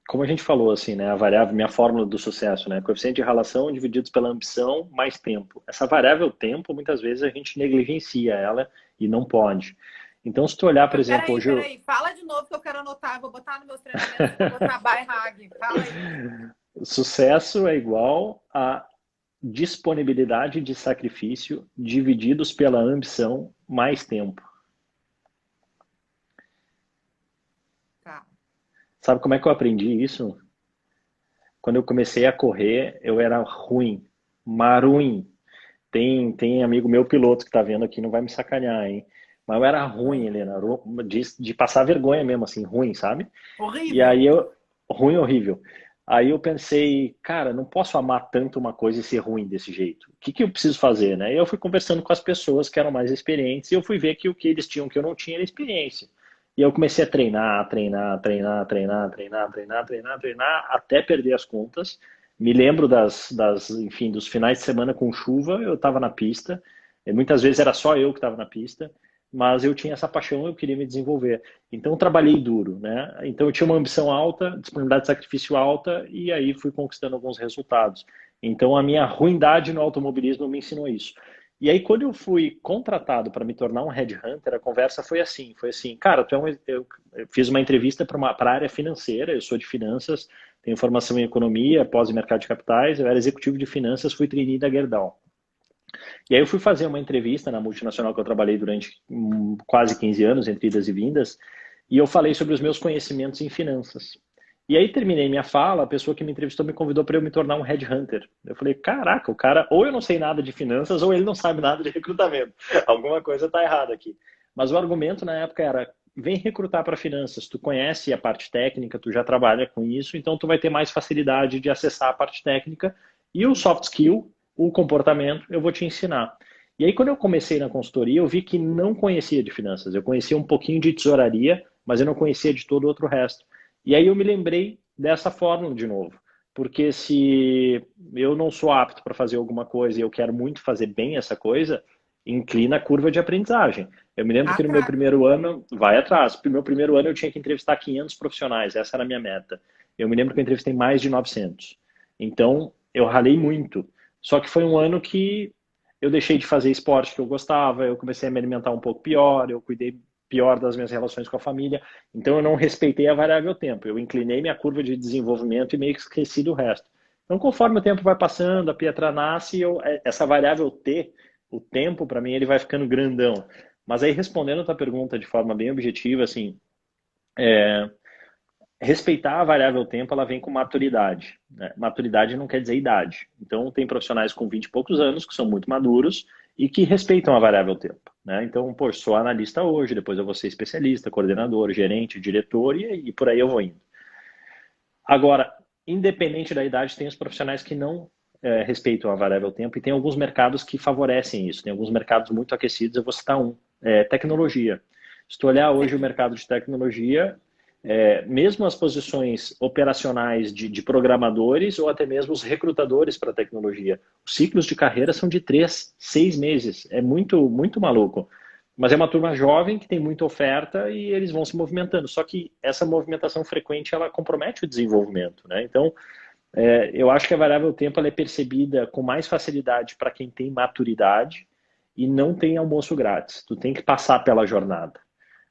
como a gente falou, assim, né, a variável, minha fórmula do sucesso, né, coeficiente de relação divididos pela ambição mais tempo. Essa variável tempo, muitas vezes a gente negligencia ela e não pode. Então, se tu olhar, por
Mas
exemplo,
peraí,
hoje,
peraí, fala de novo que eu quero anotar, eu vou botar nos meus treinamentos, eu vou botar by Hag. Fala aí.
sucesso é igual a disponibilidade de sacrifício divididos pela ambição mais tempo.
Tá.
Sabe como é que eu aprendi isso? Quando eu comecei a correr, eu era ruim, maruim. Tem amigo meu piloto que tá vendo aqui, não vai me sacanear, hein? Mas eu era ruim, Helena, de passar vergonha mesmo, assim, ruim, sabe? E
Horrível.
aí eu, ruim, horrível. Aí eu pensei, cara, não posso amar tanto uma coisa e ser ruim desse jeito. O que que eu preciso fazer, né? E eu fui conversando com as pessoas que eram mais experientes e eu fui ver que o que eles tinham que eu não tinha era experiência. E eu comecei a treinar, até perder as contas. Me lembro enfim, dos finais de semana com chuva, eu estava na pista. E muitas vezes era só eu que estava na pista, mas eu tinha essa paixão, eu queria me desenvolver. Então eu trabalhei duro, né? Então eu tinha uma ambição alta, disponibilidade de sacrifício alta e aí fui conquistando alguns resultados. Então a minha ruindade no automobilismo me ensinou isso. E aí quando eu fui contratado para me tornar um headhunter, a conversa foi assim, cara, eu fiz uma entrevista para a área financeira, eu sou de finanças, tenho formação em economia, pós em mercado de capitais, eu era executivo de finanças, fui trainee da Gerdau. E aí eu fui fazer uma entrevista na multinacional que eu trabalhei durante quase 15 anos, entre idas e vindas, e eu falei sobre os meus conhecimentos em finanças. E aí terminei minha fala, a pessoa que me entrevistou me convidou para eu me tornar um headhunter. Eu falei, caraca, o cara, ou eu não sei nada de finanças, ou ele não sabe nada de recrutamento. Alguma coisa está errada aqui. Mas o argumento na época era, vem recrutar para finanças, tu conhece a parte técnica, tu já trabalha com isso, então tu vai ter mais facilidade de acessar a parte técnica e o soft skill, o comportamento, eu vou te ensinar. E aí, quando eu comecei na consultoria, eu vi que não conhecia de finanças. Eu conhecia um pouquinho de tesouraria, mas eu não conhecia de todo o outro resto. E aí eu me lembrei dessa fórmula de novo. Porque se eu não sou apto para fazer alguma coisa e eu quero muito fazer bem essa coisa, inclina a curva de aprendizagem. Eu me lembro que no meu
Atrás.
primeiro ano, vai atrás, no meu primeiro ano eu tinha que entrevistar 500 profissionais, essa era a minha meta. Eu me lembro que eu entrevistei mais de 900. Então, eu ralei muito. Só que foi um ano que eu deixei de fazer esporte que eu gostava, eu comecei a me alimentar um pouco pior, eu cuidei pior das minhas relações com a família. Então eu não respeitei a variável tempo. Eu inclinei minha curva de desenvolvimento e meio que esqueci do resto. Então, conforme o tempo vai passando, a Pietra nasce, essa variável T, o tempo, para mim, ele vai ficando grandão. Mas aí, respondendo a tua pergunta de forma bem objetiva, assim, respeitar a variável tempo, ela vem com maturidade, né? Maturidade não quer dizer idade. Então, tem profissionais com 20 e poucos anos que são muito maduros e que respeitam a variável tempo, né? Então, pô, sou analista hoje, depois eu vou ser especialista, coordenador, gerente, diretor e por aí eu vou indo. Agora, independente da idade, tem os profissionais que não respeitam a variável tempo e tem alguns mercados que favorecem isso. Tem alguns mercados muito aquecidos, eu vou citar um, tecnologia. Se tu olhar hoje o mercado de tecnologia, mesmo as posições operacionais de programadores ou até mesmo os recrutadores para tecnologia, os ciclos de carreira são de 3, 6 meses. É muito, muito maluco. Mas é uma turma jovem que tem muita oferta e eles vão se movimentando. Só que essa movimentação frequente, ela compromete o desenvolvimento, né? Então, eu acho que a variável tempo ela é percebida com mais facilidade para quem tem maturidade e não tem almoço grátis. Tu tem que passar pela jornada.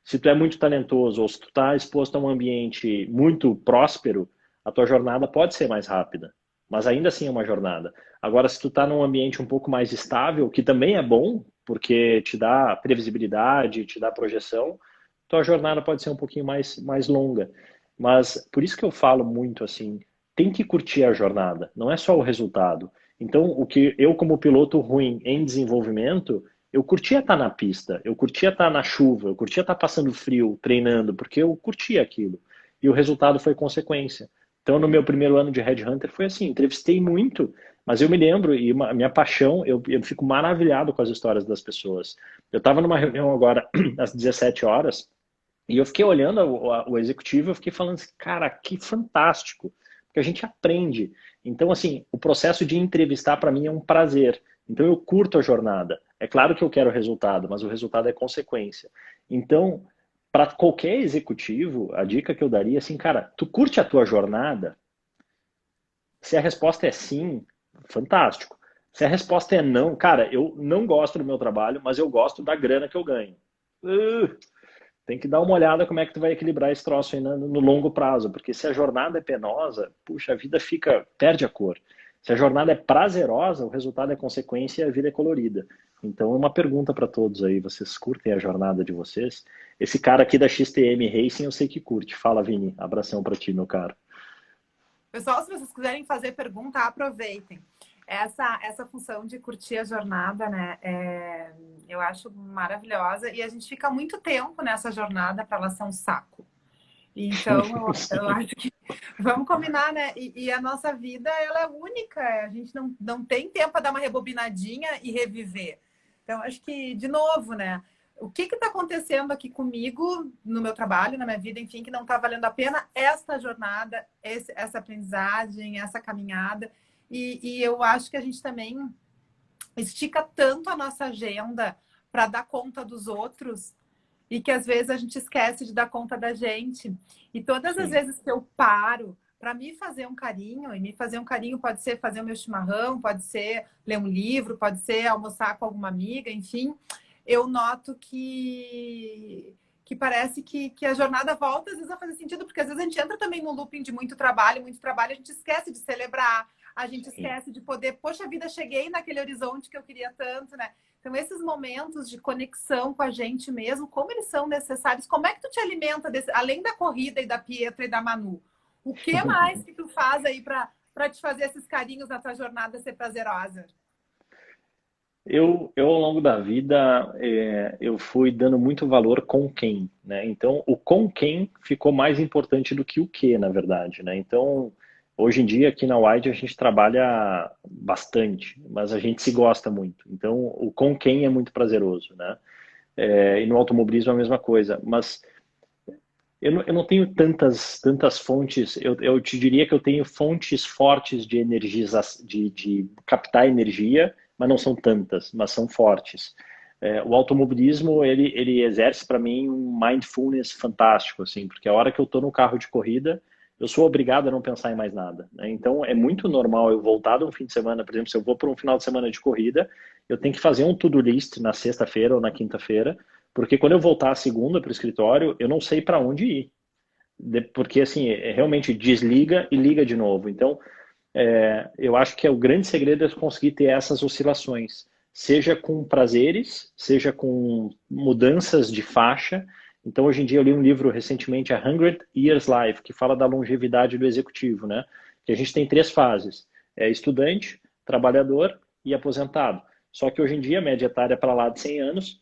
Se tu é muito talentoso ou se tu está exposto a um ambiente muito próspero, a tua jornada pode ser mais rápida, mas ainda assim é uma jornada. Agora, se tu está num ambiente um pouco mais estável, que também é bom, porque te dá previsibilidade, te dá projeção, tua jornada pode ser um pouquinho mais longa. Mas por isso que eu falo muito assim, tem que curtir a jornada, não é só o resultado. Então, o que eu como piloto ruim em desenvolvimento, eu curtia estar na pista, eu curtia estar na chuva, eu curtia estar passando frio, treinando, porque eu curtia aquilo. E o resultado foi consequência. Então, no meu primeiro ano de Headhunter foi assim, entrevistei muito, mas eu me lembro, e a minha paixão, eu fico maravilhado com as histórias das pessoas. Eu estava numa reunião agora, às 17 horas, e eu fiquei olhando o executivo, eu fiquei falando assim, cara, que fantástico, porque a gente aprende. Então, assim, o processo de entrevistar para mim é um prazer. Então, eu curto a jornada. É claro que eu quero o resultado, mas o resultado é consequência. Então, para qualquer executivo, a dica que eu daria é assim, cara, tu curte a tua jornada? Se a resposta é sim, fantástico. Se a resposta é não, cara, eu não gosto do meu trabalho, mas eu gosto da grana que eu ganho. Uh, Tem que dar uma olhada como é que tu vai equilibrar esse troço aí no longo prazo, porque se a jornada é penosa, puxa, a vida perde a cor. Se a jornada é prazerosa, o resultado é consequência e a vida é colorida. Então, uma pergunta para todos aí, vocês curtem a jornada de vocês? Esse cara aqui da XTM Racing eu sei que curte. Fala, Vini, abração para ti, meu caro.
Pessoal, se vocês quiserem fazer pergunta, aproveitem. Essa função de curtir a jornada, né? Eu acho maravilhosa e a gente fica muito tempo nessa jornada para ela ser um saco. Então, eu acho que vamos combinar, né? E a nossa vida, ela é única. A gente não tem tempo para dar uma rebobinadinha e reviver. Então, acho que, de novo, né? O que está acontecendo aqui comigo, no meu trabalho, na minha vida, enfim, que não está valendo a pena esta jornada, essa aprendizagem, essa caminhada. E eu acho que a gente também estica tanto a nossa agenda para dar conta dos outros e que às vezes a gente esquece de dar conta da gente. E todas as
Sim.
vezes que eu paro para me fazer um carinho, e me fazer um carinho pode ser fazer o meu chimarrão, pode ser ler um livro, pode ser almoçar com alguma amiga, enfim, eu noto que parece que a jornada volta às vezes a fazer sentido, porque às vezes a gente entra também no looping de muito trabalho, a gente esquece de celebrar, a gente
Sim.
esquece de poder, poxa vida, cheguei naquele horizonte que eu queria tanto, né? Então, esses momentos de conexão com a gente mesmo, como eles são necessários? Como é que tu te alimenta, além da corrida e da Pietra e da Manu? O que mais que tu faz aí para te fazer esses carinhos na tua jornada ser prazerosa?
Ao longo da vida, eu fui dando muito valor com quem, né? Então, o com quem ficou mais importante do que o que, na verdade, né? Então, hoje em dia, aqui na Wide, a gente trabalha bastante, mas a gente se gosta muito. Então, o com quem é muito prazeroso, né? E no automobilismo é a mesma coisa, mas eu não tenho tantas fontes, eu te diria que eu tenho fontes fortes de energia, de captar energia, mas não são tantas, mas são fortes. O automobilismo, ele exerce para mim um mindfulness fantástico, assim, porque a hora que eu estou no carro de corrida, eu sou obrigado a não pensar em mais nada, né? Então, é muito normal eu voltar de um fim de semana, por exemplo, se eu vou para um final de semana de corrida, eu tenho que fazer um to-do list na sexta-feira ou na quinta-feira, porque quando eu voltar a segunda para o escritório, eu não sei para onde ir. Porque, assim, realmente desliga e liga de novo. Então, eu acho que o grande segredo é conseguir ter essas oscilações, seja com prazeres, seja com mudanças de faixa. Então, hoje em dia, eu li um livro recentemente, A 100 Years Life, que fala da longevidade do executivo, né? Que a gente tem 3 fases: estudante, trabalhador e aposentado. Só que hoje em dia, a média etária é para lá de 100 anos,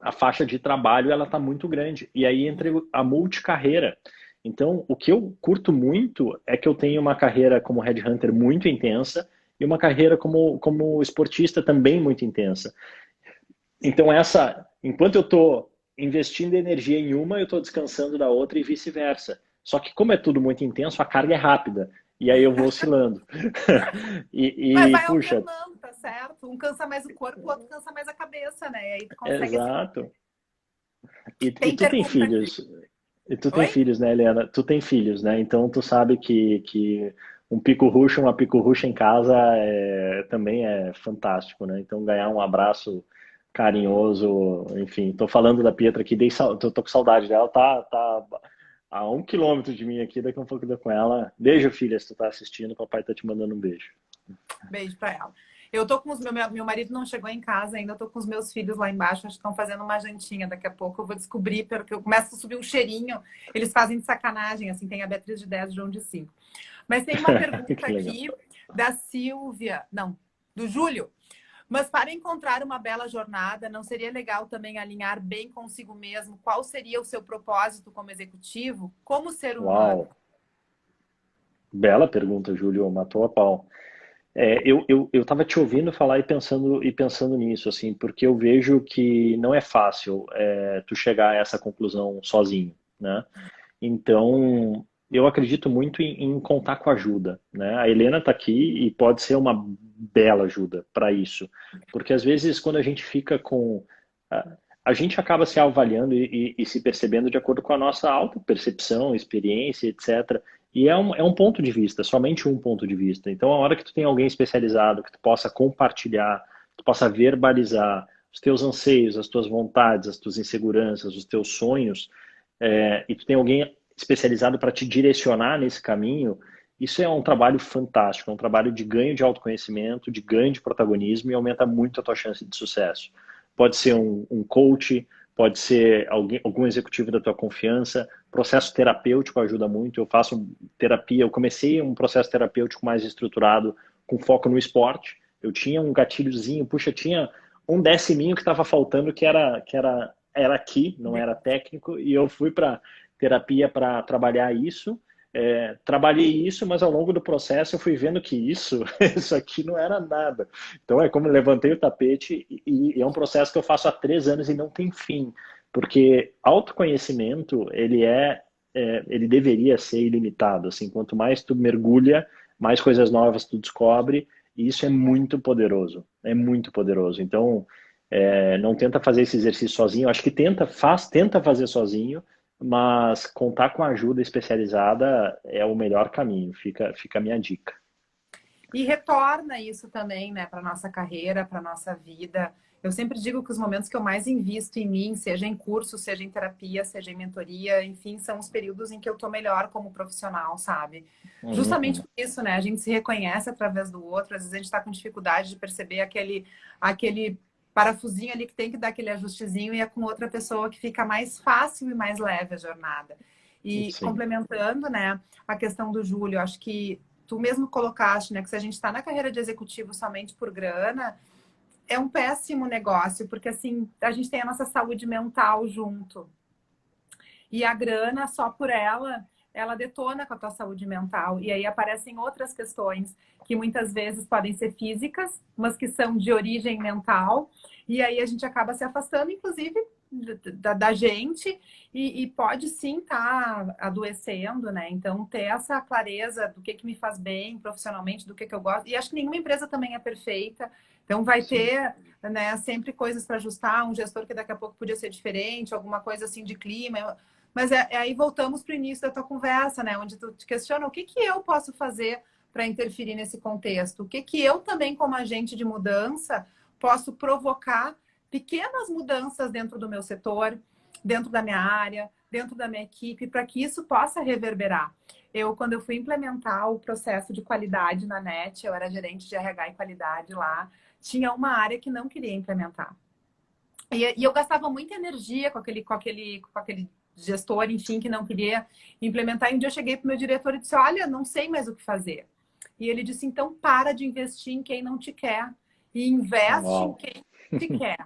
a faixa de trabalho ela está muito grande. E aí entra a multicarreira. Então, o que eu curto muito é que eu tenho uma carreira como headhunter muito intensa e uma carreira como esportista também muito intensa. Então, enquanto eu estou investindo energia em uma, eu estou descansando da outra e vice-versa. Só que como é tudo muito intenso, a carga é rápida. E aí eu vou oscilando.
Mas vai
Puxa,
alternando, tá certo? Um cansa mais o corpo, o outro cansa mais a cabeça, né? E aí tu consegue assim.
exato. E
Tem
tu tem
pergunta aqui.
filhos. E tu tem
Oi?
filhos, né, Helena? Tu tem filhos, né? Então tu sabe que um pico-ruxa, uma pico-ruxa em casa também é fantástico, né? Então ganhar um abraço carinhoso, enfim. Tô falando da Pietra aqui, tô com saudade dela, tá a 1 quilômetro de mim aqui, daqui a um pouco eu dou com ela. Beijo, filha, se tu tá assistindo, o papai tá te mandando um beijo.
Beijo pra ela. Eu tô com meu marido não chegou em casa ainda, eu tô com os meus filhos lá embaixo, acho que estão fazendo uma jantinha. Daqui a pouco eu vou descobrir, porque eu começo a subir um cheirinho. Eles fazem de sacanagem, assim, tem a Beatriz de 10, João de 5. Mas tem uma pergunta
Que legal.
aqui da Silvia, não, do Júlio. Mas para encontrar uma bela jornada, não seria legal também alinhar bem consigo mesmo? Qual seria o seu propósito como executivo? Como ser humano?
Uau, bela pergunta, Júlio, matou a pau. Eu estava te ouvindo falar e pensando nisso, assim, porque eu vejo que não é fácil tu chegar a essa conclusão sozinho, né? Então, eu acredito muito em contar com ajuda, né? A Helena está aqui e pode ser uma bela ajuda para isso, porque às vezes quando a gente fica com a gente acaba se avaliando e se percebendo de acordo com a nossa auto-percepção, experiência, etc. E é um ponto de vista, somente um ponto de vista. Então, a hora que tu tem alguém especializado, que tu possa compartilhar, que tu possa verbalizar os teus anseios, as tuas vontades, as tuas inseguranças, os teus sonhos, e tu tem alguém especializado para te direcionar nesse caminho, isso é um trabalho fantástico, é um trabalho de ganho de autoconhecimento, de ganho de protagonismo e aumenta muito a tua chance de sucesso. Pode ser um coach, pode ser algum executivo da tua confiança, processo terapêutico ajuda muito. Eu faço terapia, eu comecei um processo terapêutico mais estruturado, com foco no esporte. Eu tinha um gatilhozinho, puxa, tinha um deciminho que estava faltando, era aqui, não era técnico, e eu fui para terapia para trabalhar isso. Trabalhei isso, mas ao longo do processo eu fui vendo que isso aqui não era nada. Então é como levantei o tapete e é um processo que eu faço há 3 anos e não tem fim, porque autoconhecimento ele deveria ser ilimitado. Assim, quanto mais tu mergulha, mais coisas novas tu descobre e isso é muito poderoso. É muito poderoso. Então não tenta fazer esse exercício sozinho. Acho que tenta fazer sozinho, mas contar com ajuda especializada é o melhor caminho. Fica a minha dica.
E retorna isso também, né, para nossa carreira, para nossa vida. Eu sempre digo que os momentos que eu mais invisto em mim, seja em curso, seja em terapia, seja em mentoria, enfim, são os períodos em que eu tô melhor como profissional, sabe? Justamente
Uhum.
por isso, né? A gente se reconhece através do outro, às vezes a gente está com dificuldade de perceber aquele parafusinho ali que tem que dar aquele ajustezinho e é com outra pessoa que fica mais fácil e mais leve a jornada. E
Sim.
complementando, né, a questão do Júlio, acho que tu mesmo colocaste, né, que se a gente está na carreira de executivo somente por grana, é um péssimo negócio, porque assim, a gente tem a nossa saúde mental junto. E a grana, só por ela detona com a tua saúde mental. E aí aparecem outras questões que muitas vezes podem ser físicas, mas que são de origem mental. E aí a gente acaba se afastando, inclusive, da gente e pode sim estar adoecendo, né? Então, ter essa clareza do que me faz bem profissionalmente, do que eu gosto. E acho que nenhuma empresa também é perfeita. Então, vai
Sim.
ter, né, sempre coisas para ajustar, um gestor que daqui a pouco podia ser diferente, alguma coisa assim de clima. Mas aí voltamos para o início da tua conversa, né? Onde tu te questiona o que eu posso fazer para interferir nesse contexto? O que eu também, como agente de mudança, posso provocar pequenas mudanças dentro do meu setor, dentro da minha área, dentro da minha equipe, para que isso possa reverberar. quando eu fui implementar o processo de qualidade na NET, eu era gerente de RH e qualidade lá, tinha uma área que não queria implementar. E eu gastava muita energia com aquele gestor, enfim, que não queria implementar. E um dia eu cheguei para o meu diretor e disse, olha, não sei mais o que fazer. E ele disse, então para de investir em quem não te quer e investe em
Uau.
quem te quer.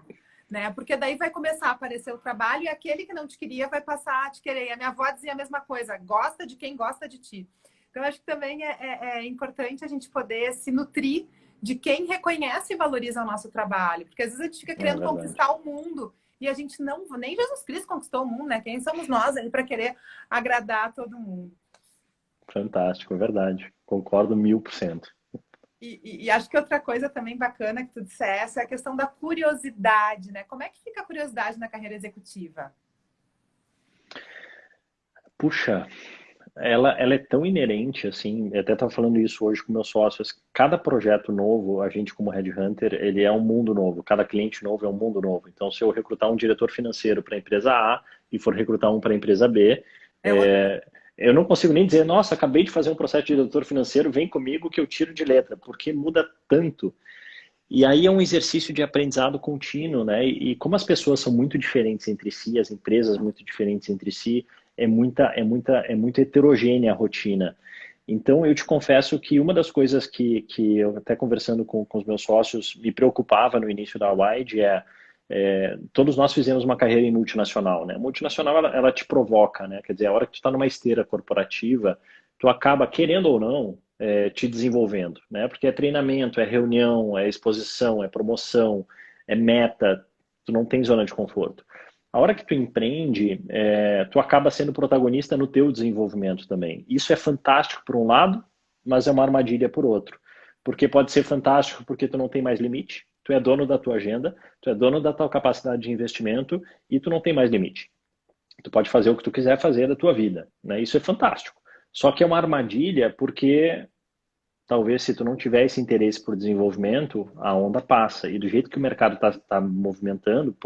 Né? Porque daí vai começar a aparecer o trabalho e aquele que não te queria vai passar a te querer. E a minha avó dizia a mesma coisa, gosta de quem gosta de ti. Então, acho que também é importante a gente poder se nutrir de quem reconhece e valoriza o nosso trabalho. Porque às vezes a gente fica
É
querendo
verdade.
conquistar o mundo e a gente não... Nem Jesus Cristo conquistou o mundo, né? Quem somos nós aí para querer agradar todo mundo?
Fantástico, é verdade. Concordo 1000%.
E acho que outra coisa também bacana que tu dissesse é a questão da curiosidade, né? Como é que fica a curiosidade na carreira executiva?
Puxa, ela é tão inerente, assim, eu até estava falando isso hoje com meus sócios, cada projeto novo, a gente como Headhunter, ele é um mundo novo, cada cliente novo é um mundo novo. Então, se eu recrutar um diretor financeiro para a empresa A e for recrutar um para a empresa B,
É outra.
eu não consigo nem dizer, nossa, acabei de fazer um processo de diretor financeiro, vem comigo que eu tiro de letra, porque muda tanto. E aí é um exercício de aprendizado contínuo, né? E como as pessoas são muito diferentes entre si, as empresas muito diferentes entre si, é muito heterogênea a rotina. Então, eu te confesso que uma das coisas que eu até conversando com os meus sócios me preocupava no início da Wide todos nós fizemos uma carreira em multinacional, né? Multinacional, ela te provoca, né? Quer dizer, a hora que tu está numa esteira corporativa, tu acaba, querendo ou não, te desenvolvendo, né? Porque é treinamento, é reunião, é exposição, é promoção, é meta, tu não tem zona de conforto. A hora que tu empreende, tu acaba sendo protagonista no teu desenvolvimento também. Isso é fantástico por um lado, mas é uma armadilha por outro. Porque pode ser fantástico porque tu não tem mais limite, tu é dono da tua agenda, tu é dono da tua capacidade de investimento e tu não tem mais limite. Tu pode fazer o que tu quiser fazer da tua vida, né? Isso é fantástico. Só que é uma armadilha porque talvez se tu não tiver esse interesse por desenvolvimento, a onda passa. E do jeito que o mercado está movimentando,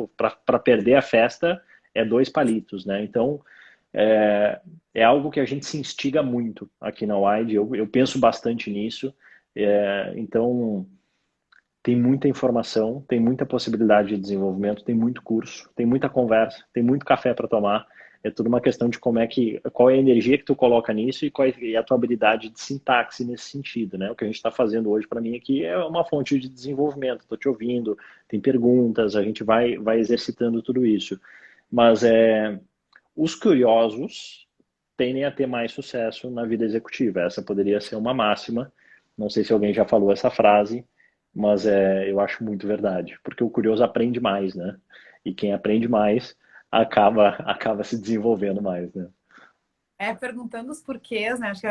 para perder a festa é dois palitos, né? Então, é, é algo que a gente se instiga muito aqui na Wide. Eu penso bastante nisso. Então, tem muita informação, tem muita possibilidade de desenvolvimento, tem muito curso, tem muita conversa, tem muito café para tomar. É tudo uma questão de qual é a energia que tu coloca nisso e qual é a tua habilidade de sintaxe nesse sentido, né? O que a gente está fazendo hoje para mim aqui é uma fonte de desenvolvimento. Estou te ouvindo, tem perguntas, a gente vai exercitando tudo isso. Mas os curiosos tendem a ter mais sucesso na vida executiva. Essa poderia ser uma máxima. Não sei se alguém já falou essa frase, mas eu acho muito verdade, porque o curioso aprende mais, né? E quem aprende mais acaba se desenvolvendo mais, né?
Perguntando os porquês, né? Acho que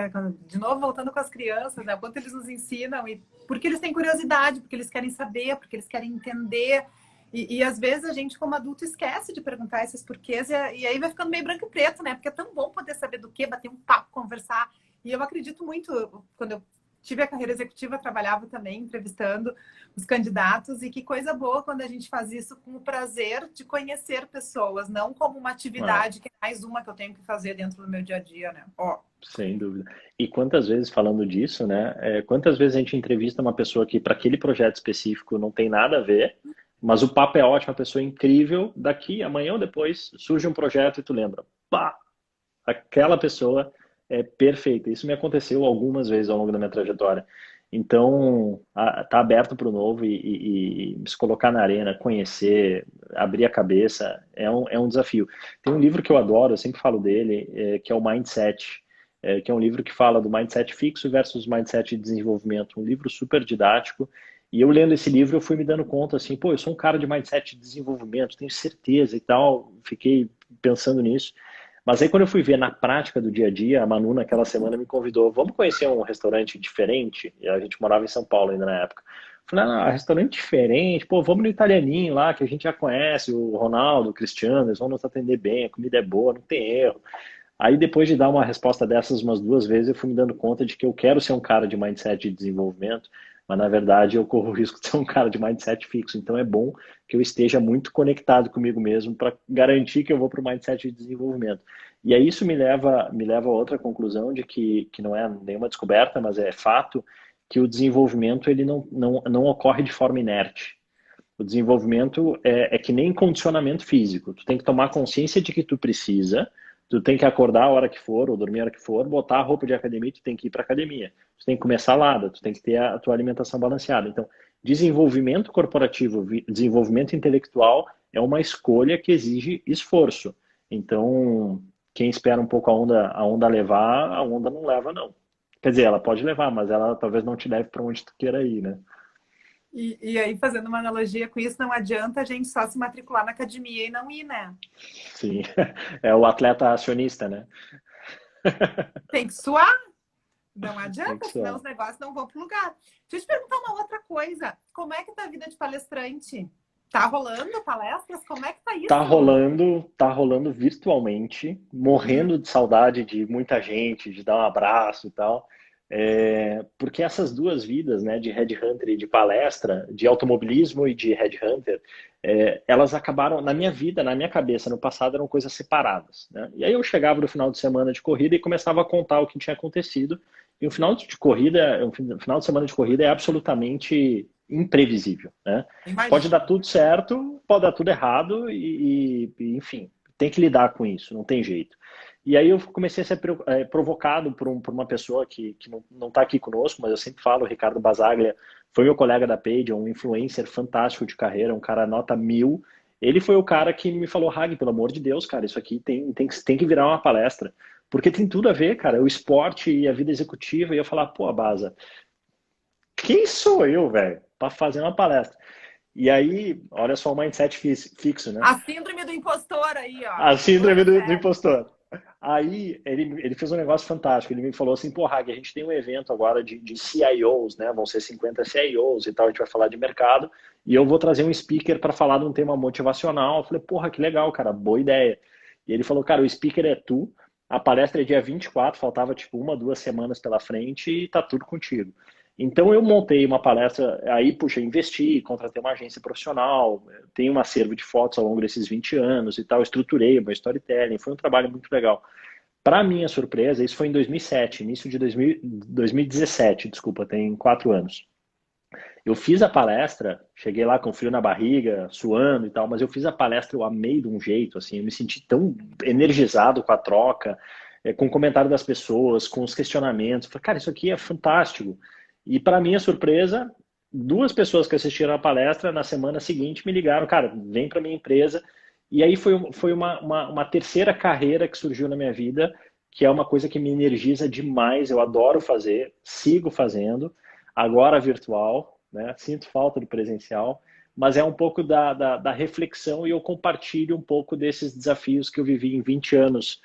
de novo voltando com as crianças, né? O quanto eles nos ensinam e porque eles têm curiosidade, porque eles querem saber, porque eles querem entender. E às vezes a gente, como adulto, esquece de perguntar esses porquês e aí vai ficando meio branco e preto, né? Porque é tão bom poder saber do que, bater um papo, conversar. E eu acredito muito, quando eu tive a carreira executiva, eu trabalhava também entrevistando os candidatos e que coisa boa quando a gente faz isso com o prazer de conhecer pessoas, não como uma
Ah,
atividade que é mais uma que eu tenho que fazer dentro do meu dia a dia, né? Ó,
sem dúvida. E quantas vezes, falando disso, né? Quantas vezes a gente entrevista uma pessoa que para aquele projeto específico não tem nada a ver, mas o papo é ótimo, a pessoa é incrível, daqui, amanhã ou depois, surge um projeto e tu lembra, pá, aquela pessoa é perfeita. Isso me aconteceu algumas vezes ao longo da minha trajetória. Então, tá aberto para o novo e se colocar na arena, conhecer, abrir a cabeça, é um desafio. Tem um livro que eu adoro, eu sempre falo dele, que é o Mindset, que é um livro que fala do mindset fixo versus mindset de desenvolvimento. Um livro super didático. E eu lendo esse livro, eu fui me dando conta assim, pô, eu sou um cara de mindset de desenvolvimento, tenho certeza e tal. Fiquei pensando nisso. Mas aí quando eu fui ver na prática do dia a dia, a Manu naquela semana me convidou, vamos conhecer um restaurante diferente? E a gente morava em São Paulo ainda na época. Falei, ah, restaurante diferente, pô, vamos no italianinho lá, que a gente já conhece, o Ronaldo, o Cristiano, eles vão nos atender bem, a comida é boa, não tem erro. Aí depois de dar uma resposta dessas umas duas vezes, eu fui me dando conta de que eu quero ser um cara de mindset de desenvolvimento, mas na verdade eu corro o risco de ser um cara de mindset fixo. Então é bom que eu esteja muito conectado comigo mesmo para garantir que eu vou para o mindset de desenvolvimento. E aí isso me leva a outra conclusão de que não é nenhuma descoberta, mas é fato, que o desenvolvimento ele não ocorre de forma inerte. O desenvolvimento é que nem condicionamento físico. Tu tem que tomar consciência de que tu precisa, tu tem que acordar a hora que for, ou dormir a hora que for, botar a roupa de academia, tu tem que ir para academia. Tu tem que comer salada, tu tem que ter a tua alimentação balanceada. Então, desenvolvimento corporativo, desenvolvimento intelectual é uma escolha que exige esforço. Então, quem espera um pouco a onda levar, a onda não leva, não. Quer dizer, ela pode levar, mas ela talvez não te leve para onde tu queira ir, né?
E aí, fazendo uma analogia com isso, não adianta a gente só se matricular na academia e não ir, né?
Sim, é o atleta acionista, né?
Tem que suar. Não
Tem que
adianta, senão
ser.
os negócios não vão pro lugar. Deixa eu te perguntar uma outra coisa. Como é que tá a vida de palestrante? Tá rolando palestras? Como é que tá isso?
Tá rolando virtualmente,
Hum.
morrendo de saudade de muita gente, de dar um abraço e tal. Porque essas duas vidas, né, de headhunter e de palestra, de automobilismo e de headhunter, elas acabaram, na minha vida, na minha cabeça, no passado, eram coisas separadas, né? E aí eu chegava no final de semana de corrida e começava a contar o que tinha acontecido. E um final de semana de corrida é absolutamente imprevisível, né? Pode dar
Imagina.
tudo certo, pode dar tudo errado enfim, tem que lidar com isso, não tem jeito. E aí eu comecei a ser provocado por uma pessoa que não está aqui conosco, mas eu sempre falo, o Ricardo Basaglia, foi meu colega da Page, um influencer fantástico de carreira, um cara nota 1000. Ele foi o cara que me falou, Hag, pelo amor de Deus, cara, isso aqui tem que virar uma palestra. Porque tem tudo a ver, cara, o esporte e a vida executiva. E eu falar, pô, Basa, quem sou eu, velho, para fazer uma palestra? E aí, olha só o mindset fixo, né?
A síndrome do impostor aí, ó.
A
Pegou no
síndrome do
pé.
impostor. Aí ele fez um negócio fantástico. Ele me falou assim: pô, Hag, a gente tem um evento agora de CIOs, né? Vão ser 50 CIOs e tal. A gente vai falar de mercado. E eu vou trazer um speaker para falar de um tema motivacional. Eu falei: porra, que legal, cara, boa ideia. E ele falou: cara, o speaker é tu. A palestra é dia 24, faltava tipo 1, 2 semanas pela frente e tá tudo contigo. Então eu montei uma palestra, aí, puxa, investi, contratei uma agência profissional, tenho um acervo de fotos ao longo desses 20 anos e tal, estruturei o meu storytelling, foi um trabalho muito legal. Para minha surpresa, isso foi em 2007, início de 2017, desculpa, tem 4 anos. Eu fiz a palestra, cheguei lá com frio na barriga, suando e tal, mas eu fiz a palestra, eu amei de um jeito, assim, eu me senti tão energizado com a troca, com o comentário das pessoas, com os questionamentos. Falei, cara, isso aqui é fantástico. E para minha surpresa, 2 pessoas que assistiram a palestra na semana seguinte me ligaram, cara, vem para minha empresa. E aí foi uma terceira carreira que surgiu na minha vida, que é uma coisa que me energiza demais, eu adoro fazer, sigo fazendo, agora virtual, né? Sinto falta do presencial, mas é um pouco da reflexão e eu compartilho um pouco desses desafios que eu vivi em 20 anos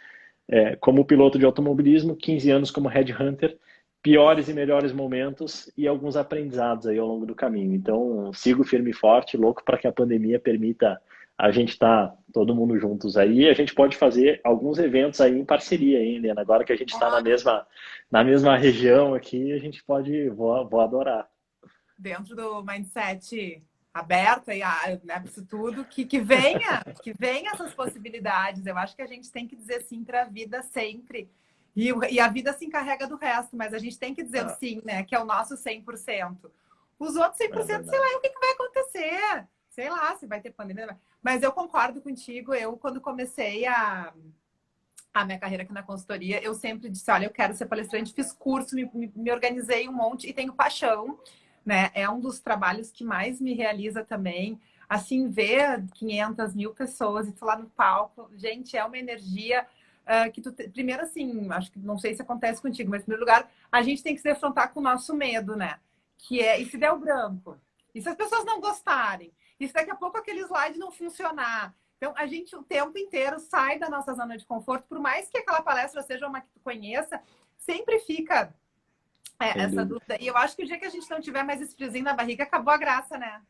como piloto de automobilismo, 15 anos como headhunter, piores e melhores momentos e alguns aprendizados aí ao longo do caminho. Então, sigo firme e forte, louco para que a pandemia permita a gente estar todo mundo juntos aí. E a gente pode fazer alguns eventos aí em parceria, hein, Helena? Agora que a gente está na mesma região aqui, a gente pode, vou adorar.
Dentro do mindset aberto aí, né, para isso tudo, que venha essas possibilidades. Eu acho que a gente tem que dizer sim para a vida sempre. E a vida se encarrega do resto, mas a gente tem que dizer o
Ah,
sim, né? Que é o nosso 100%. Os outros cem por
é
cento sei lá
verdade.
o que vai acontecer. Sei lá se vai ter pandemia. Mas eu concordo contigo. Eu, quando comecei a minha carreira aqui na consultoria, eu sempre disse, olha, eu quero ser palestrante, fiz curso, me organizei um monte e tenho paixão, né? É um dos trabalhos que mais me realiza também. Assim, ver 500 mil pessoas e tu lá no palco, gente, é uma energia que primeiro assim, acho que não sei se acontece contigo, mas em primeiro lugar, a gente tem que se defrontar com o nosso medo, né? Que é, e se der o branco? E se as pessoas não gostarem? E se daqui a pouco aquele slide não funcionar? Então, a gente o tempo inteiro sai da nossa zona de conforto, por mais que aquela palestra seja uma que tu conheça, sempre fica
Sem
essa
dúvida.
dúvida. E eu acho que o dia que a gente não tiver mais esse friozinho na barriga, acabou a graça, né?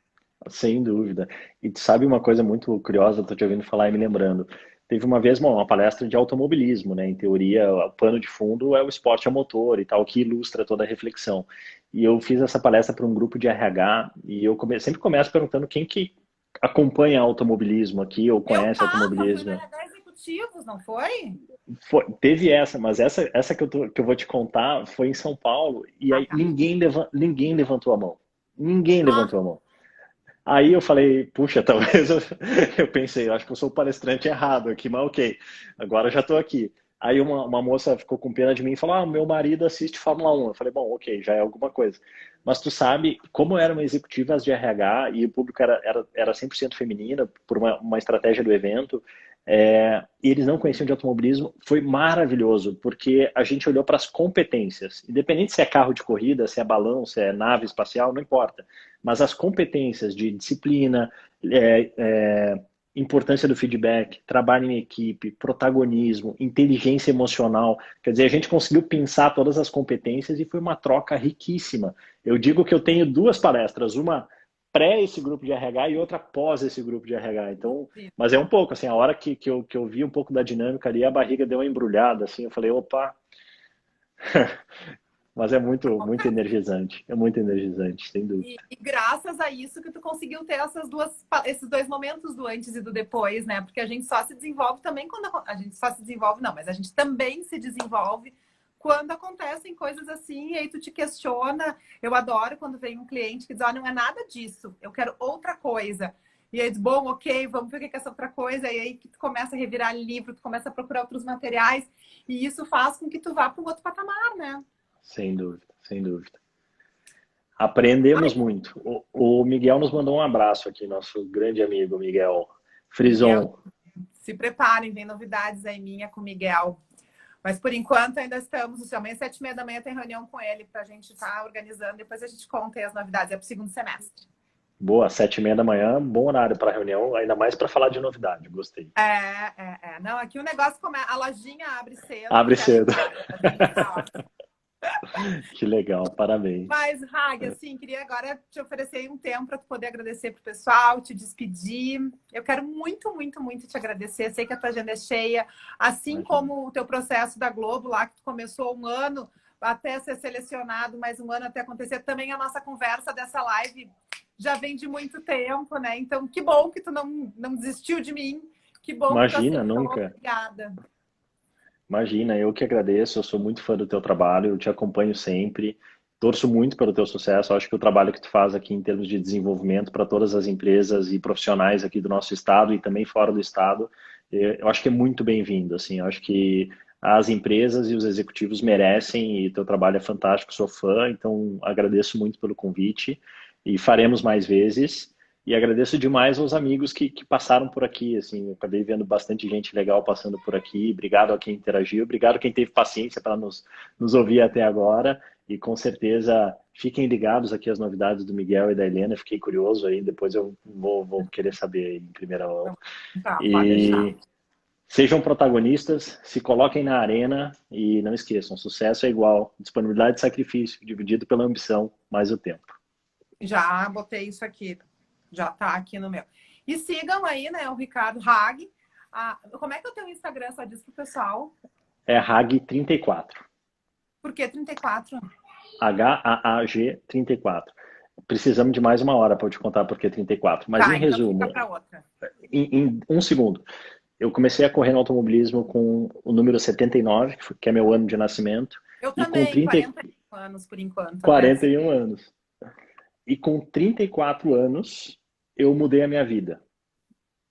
Sem dúvida. E tu sabe uma coisa muito curiosa, tô te ouvindo falar e me lembrando. teve uma vez uma palestra de automobilismo, né? Em teoria, o pano de fundo é o esporte a motor e tal, que ilustra toda a reflexão. E eu fiz essa palestra para um grupo de RH e eu sempre começo perguntando quem que acompanha automobilismo aqui ou
Eu
conhece
tava, foi no
automobilismo.
RH Executivos, não foi?
Teve essa, mas essa que eu vou te contar foi em São Paulo e
Ah,
aí
tá.
ninguém levantou a mão. Ninguém
Ah,
levantou a mão. Aí eu falei, puxa, talvez eu pensei, eu acho que eu sou o palestrante errado aqui, mas ok, agora eu já estou aqui. Aí uma moça ficou com pena de mim e falou, meu marido assiste Fórmula 1. Eu falei, bom, ok, já é alguma coisa. Mas tu sabe, como eram executivas de RH e o público era 100% feminino, por uma estratégia do evento, e eles não conheciam de automobilismo, foi maravilhoso, porque a gente olhou para as competências, independente se é carro de corrida, se é balão, se é nave espacial, não importa, mas as competências de disciplina, importância do feedback, trabalho em equipe, protagonismo, inteligência emocional, quer dizer, a gente conseguiu pensar todas as competências e foi uma troca riquíssima. Eu digo que eu tenho duas palestras, uma pré esse grupo de RH e outra pós esse grupo de RH. Então,
sim.
mas é um pouco assim, a hora que eu vi um pouco da dinâmica ali, a barriga deu uma embrulhada, assim, eu falei, opa, mas é muito energizante, sem dúvida.
E graças a isso que tu conseguiu ter esses dois momentos do antes e do depois, né? Porque a gente só se desenvolve também quando a gente só se desenvolve, não, mas a gente também se desenvolve quando acontecem coisas assim, e aí tu te questiona. Eu adoro quando vem um cliente que diz, não é nada disso, eu quero outra coisa. E aí, bom, ok, vamos ver o que é essa outra coisa. E aí que tu começa a revirar livro, tu começa a procurar outros materiais, e isso faz com que tu vá para um outro patamar, né?
Sem dúvida, sem dúvida. Aprendemos muito. O Miguel nos mandou um abraço aqui, nosso grande amigo Miguel
Miguel,
Frison.
se preparem, vem novidades aí minha com o Miguel. Mas por enquanto ainda estamos. Amanhã, 7h30 da manhã, tem reunião com ele para a gente estar organizando. Depois a gente conta aí as novidades. É para o segundo semestre.
Boa, 7h30 da manhã, bom horário para reunião, ainda mais para falar de novidade. Gostei.
Não, aqui o negócio começa. A lojinha abre cedo e
Abre
fecha
cedo.
tarde. A gente tá, ó.
Que legal, parabéns.
Mas, Hag, assim, queria agora te oferecer um tempo para tu poder agradecer pro pessoal, te despedir. Eu quero muito, muito, muito te agradecer. Sei que a tua agenda é cheia, assim
Imagina.
como o teu processo da Globo lá, que tu começou um ano até ser selecionado, mais um ano até acontecer. Também a nossa conversa dessa live já vem de muito tempo, né? Então, que bom que tu não desistiu de mim. Que bom que tu
Imagina,
aceitou.
nunca.
Obrigada.
Imagina, eu que agradeço, eu sou muito fã do teu trabalho, eu te acompanho sempre, torço muito pelo teu sucesso, acho que o trabalho que tu faz aqui em termos de desenvolvimento para todas as empresas e profissionais aqui do nosso estado e também fora do estado, eu acho que é muito bem-vindo, assim, eu acho que as empresas e os executivos merecem e teu trabalho é fantástico, sou fã, então agradeço muito pelo convite e faremos mais vezes. E agradeço demais aos amigos que passaram por aqui, assim, eu acabei vendo bastante gente legal passando por aqui. Obrigado a quem interagiu, obrigado a quem teve paciência para nos ouvir até agora. E com certeza fiquem ligados aqui às novidades do Miguel e da Helena. Fiquei curioso aí, depois eu vou querer saber aí em primeira mão.
Tá, pode deixar.
E sejam protagonistas, se coloquem na arena e não esqueçam, sucesso é igual disponibilidade e sacrifício dividido pela ambição mais o tempo.
Já botei isso aqui. Já tá aqui no meu. E sigam aí, né, o Ricardo Hag. Como é que é o teu Instagram? Só diz pro pessoal.
É HAG34.
Por que 34?
HAAG 34. Precisamos de mais uma hora para eu te contar por que 34. Mas em
Tá, então fica
resumo,
para outra.
em um segundo, eu comecei a correr no automobilismo com o número 79, que é meu ano de nascimento,
Eu
e com
também, 41 anos por enquanto, né?
41 anos. E com 34 anos, eu mudei a minha vida.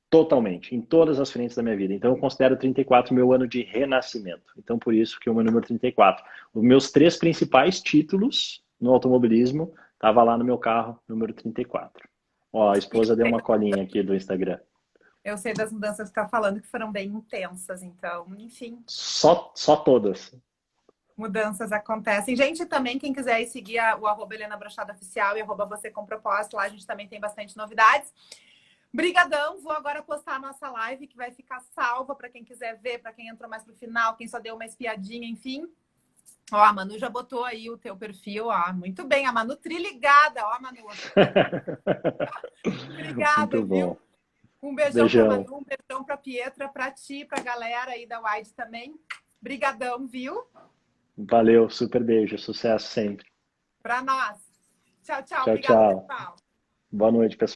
Totalmente, em todas as frentes da minha vida. Então, eu considero 34 meu ano de renascimento. Então, por isso que o meu número 34. Os meus três principais títulos no automobilismo estavam lá no meu carro, número 34. Ó, a
E
esposa deu uma colinha aqui do Instagram.
eu sei das mudanças que tá falando que foram bem intensas, então, enfim,
Só todas.
mudanças acontecem. Gente, também quem quiser ir seguir o @Helena Brochada Oficial e @Você com Propósito, lá a gente também tem bastante novidades. Brigadão, vou agora postar a nossa live que vai ficar salva para quem quiser ver, para quem entrou mais pro final, quem só deu uma espiadinha, enfim. Ó, a Manu já botou aí o teu perfil, ó. Muito bem, a Manu triligada, ó, Manu. Obrigada,
Muito
viu?
bom.
Um beijão pra
Beijão.
Manu, um beijão pra Pietra, pra ti, pra galera aí da Wide também. Brigadão, viu?
Valeu, super beijo, sucesso sempre.
Pra nós. Tchau, tchau.
Tchau,
Obrigada,
tchau.
pessoal.
Boa noite, pessoal.